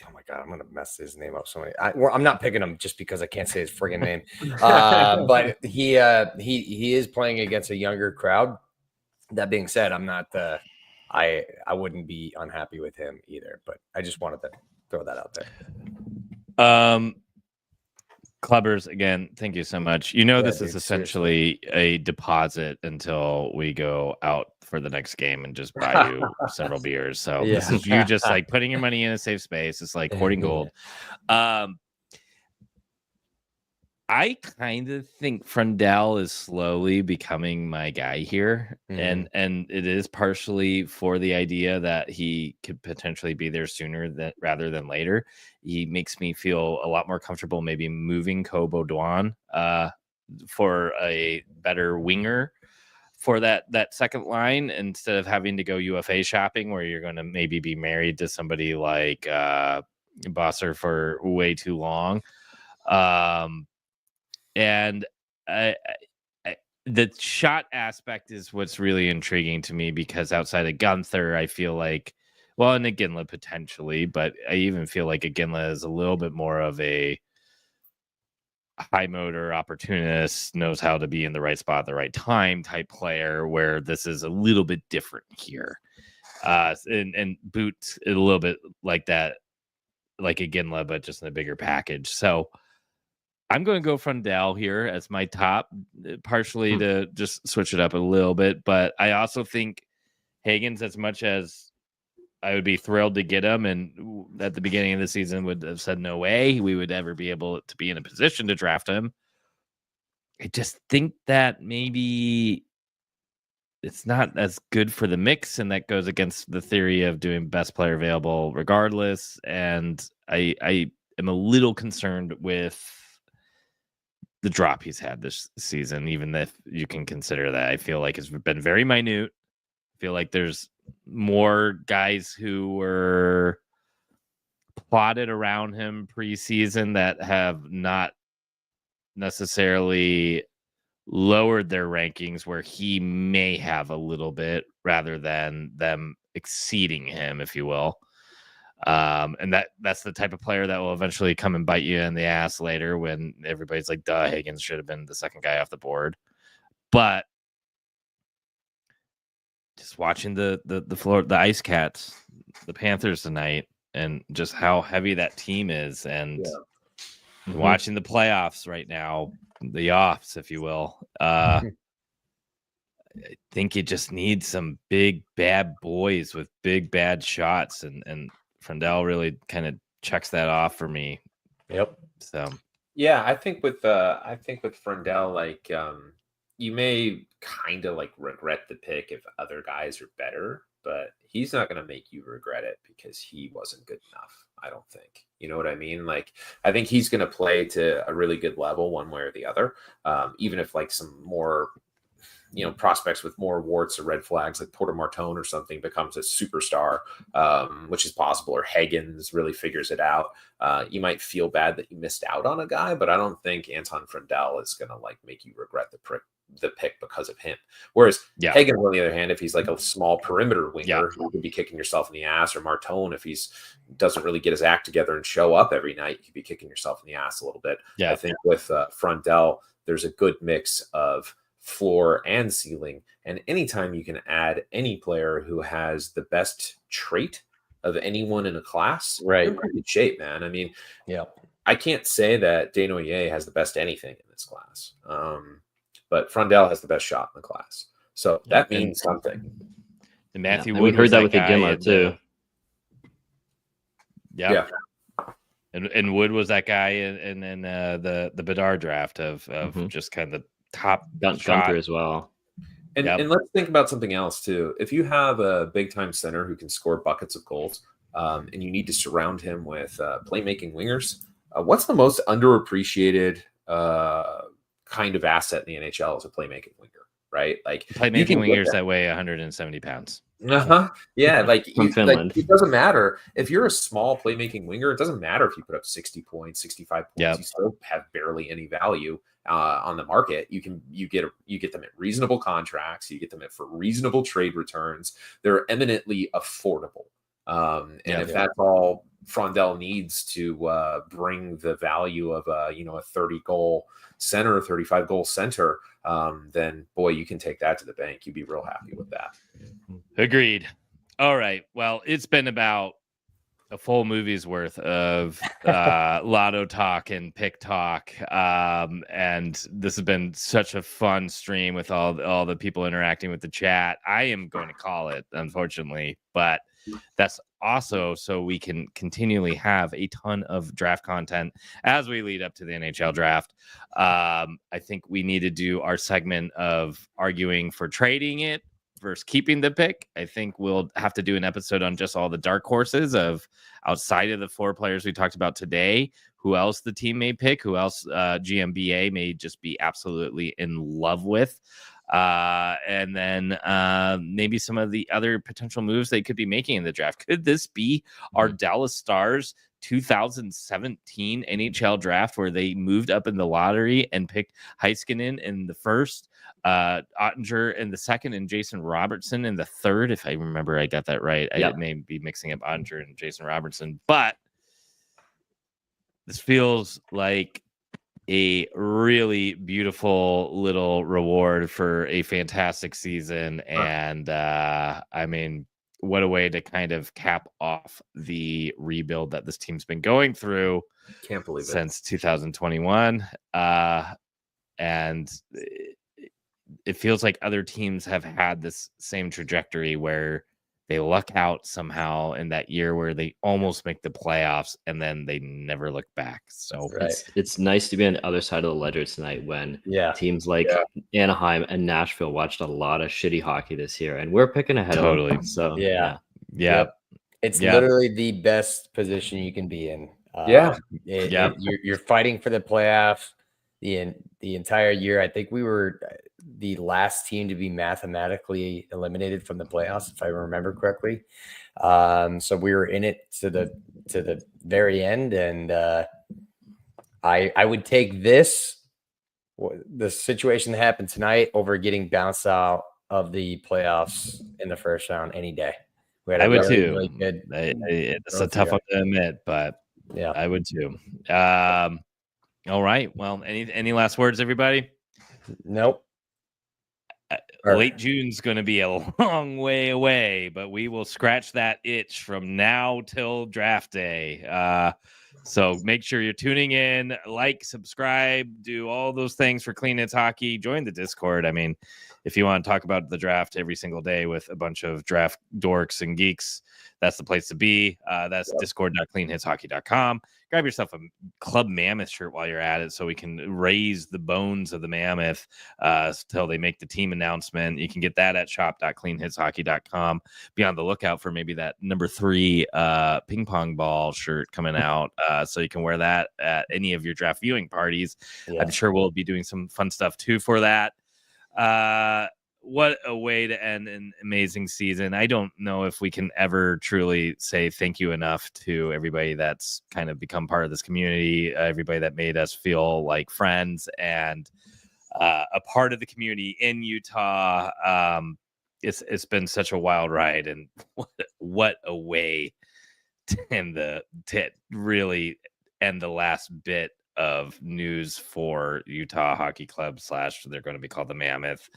Oh my God, I'm gonna mess his name up so many. I'm not picking him just because I can't say his friggin' name. But he is playing against a younger crowd. That being said, I'm not. I wouldn't be unhappy with him either. But I just wanted to throw that out there. Clubbers, again, thank you so much. This is essentially seriously a deposit until we go out for the next game and just buy you several beers. So this is you just like putting your money in a safe space. It's like hoarding gold. I kind of think Frondell is slowly becoming my guy here, and it is partially for the idea that he could potentially be there sooner rather than later. He makes me feel a lot more comfortable maybe moving Kobo Dwan for a better winger for that second line instead of having to go UFA shopping where you're going to maybe be married to somebody like Bosser for way too long. And the shot aspect is what's really intriguing to me because outside of Gunther, I feel like, well, and Iginla potentially, but I even feel like Iginla is a little bit more of a high motor opportunist, knows how to be in the right spot at the right time type player, where this is a little bit different here. And Boot a little bit like that, like Iginla, but just in a bigger package. So I'm going to go Frondell here as my top, partially to just switch it up a little bit. But I also think Hagens, as much as I would be thrilled to get him, and at the beginning of the season would have said no way we would ever be able to be in a position to draft him. I just think that maybe it's not as good for the mix, and that goes against the theory of doing best player available regardless. And I am a little concerned with the drop he's had this season, even if you can consider that. I feel like it's been very minute. I feel like there's more guys who were plotted around him preseason that have not necessarily lowered their rankings where he may have a little bit rather than them exceeding him, if you will. And that's the type of player that will eventually come and bite you in the ass later when everybody's like, duh, Hagens should have been the second guy off the board. But just watching the Ice Cats, the Panthers tonight, and just how heavy that team is, and watching the playoffs right now, the offs, if you will. I think you just need some big bad boys with big bad shots, and Frondell really kind of checks that off for me. Yep. So yeah, I think with Frondell, like you may kind of like regret the pick if other guys are better, but he's not going to make you regret it because he wasn't good enough. I don't think. You know what I mean? Like, I think he's going to play to a really good level one way or the other. Even if like some more, prospects with more warts or red flags like Porter Martone or something becomes a superstar, which is possible, or Hagens really figures it out. You might feel bad that you missed out on a guy, but I don't think Anton Frondell is going to like make you regret the pick because of him. Whereas Hagens, on the other hand, if he's like a small perimeter winger, you could be kicking yourself in the ass, or Martone, if he's doesn't really get his act together and show up every night, you could be kicking yourself in the ass a little bit. I think with Frondell, there's a good mix of floor and ceiling, and anytime you can add any player who has the best trait of anyone in a class, you're in pretty good shape, man. I mean, I can't say that Desnoyers has the best anything in this class, but Frondell has the best shot in the class, so that means something. And Matthew Wood, we heard that with Iginla too. And Wood was that guy in the Bedard draft of just kind of top Gunther as well. And let's think about something else too. If you have a big time center who can score buckets of goals, and you need to surround him with playmaking wingers, what's the most underappreciated kind of asset in the NHL is a playmaking winger, right? Like playmaking wingers that weigh 170 pounds. Yeah, like Finland. It doesn't matter if you're a small playmaking winger. It doesn't matter if you put up 60 points, 65 points. You still have barely any value on the market. You get them at reasonable contracts. You get them for reasonable trade returns. They're eminently affordable. If that's all Frondell needs to bring the value of a 30 goal center, 35 goal center, then boy, you can take that to the bank. You'd be real happy with that. Agreed. All right. Well, it's been about a full movie's worth of lotto talk and pick talk, and this has been such a fun stream with all the people interacting with the chat. I am going to call it, unfortunately, but that's also so we can continually have a ton of draft content as we lead up to the NHL draft. I think we need to do our segment of arguing for trading it versus keeping the pick. I think we'll have to do an episode on just all the dark horses of outside of the 4 players we talked about today, who else the team may pick, who else GMBA may just be absolutely in love with. And then maybe some of the other potential moves they could be making in the draft. Could this be our Dallas Stars 2017 NHL draft where they moved up in the lottery and picked Heiskanen in the first, Ottinger in the second, and Jason Robertson in the third? If I remember, I got that right. I may be mixing up Ottinger and Jason Robertson, but this feels like a really beautiful little reward for a fantastic season. And I mean, what a way to kind of cap off the rebuild that this team's been going through. Can't believe it. Since 2021. And it feels like other teams have had this same trajectory where they luck out somehow in that year where they almost make the playoffs and then they never look back. So it's nice to be on the other side of the ledger tonight when teams like Anaheim and Nashville watched a lot of shitty hockey this year, and we're picking ahead of them. So it's literally the best position you can be in. You're fighting for the playoffs the entire year. I think we were the last team to be mathematically eliminated from the playoffs, if I remember correctly. So we were in it to the very end, and I would take the situation that happened tonight over getting bounced out of the playoffs in the first round any day. I would too. Really good it's a tough one to admit, but yeah, I would too. All right. Well, any last words, everybody? Nope. Late June's going to be a long way away, but we will scratch that itch from now till draft day. So make sure you're tuning in, like, subscribe, do all those things for Clean Hits Hockey. Join the Discord. I mean, if you want to talk about the draft every single day with a bunch of draft dorks and geeks, that's the place to be. That's discord.cleanhitshockey.com. Grab yourself a Club Mammoth shirt while you're at it so we can raise the bones of the Mammoth until they make the team announcement. You can get that at shop.cleanhitshockey.com. Be on the lookout for maybe that number 3 ping pong ball shirt coming out so you can wear that at any of your draft viewing parties. I'm sure we'll be doing some fun stuff too for that. What a way to end an amazing season. I don't know if we can ever truly say thank you enough to everybody that's kind of become part of this community, everybody that made us feel like friends and a part of the community in Utah. It's been such a wild ride, and what a way to really end the last bit of news for Utah Hockey Club / they're going to be called the Mammoth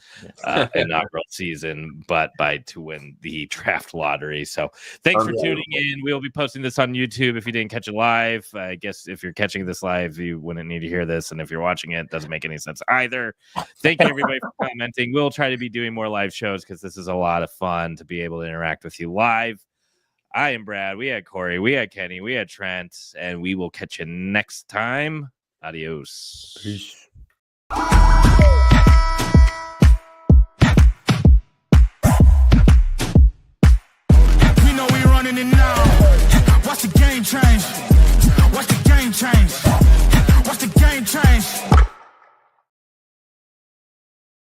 inaugural season, but to win the draft lottery. So thanks for tuning in. We'll be posting this on YouTube. If you didn't catch it live, I guess if you're catching this live, you wouldn't need to hear this. And if you're watching it doesn't make any sense either. Thank you everybody for commenting. We'll try to be doing more live shows because this is a lot of fun to be able to interact with you live. I am Brad. We had Corey. We had Kenny. We had Trent. And we will catch you next time. Adios. Peace. We know we running it now. Watch the game change. Watch the game change. Watch the game change.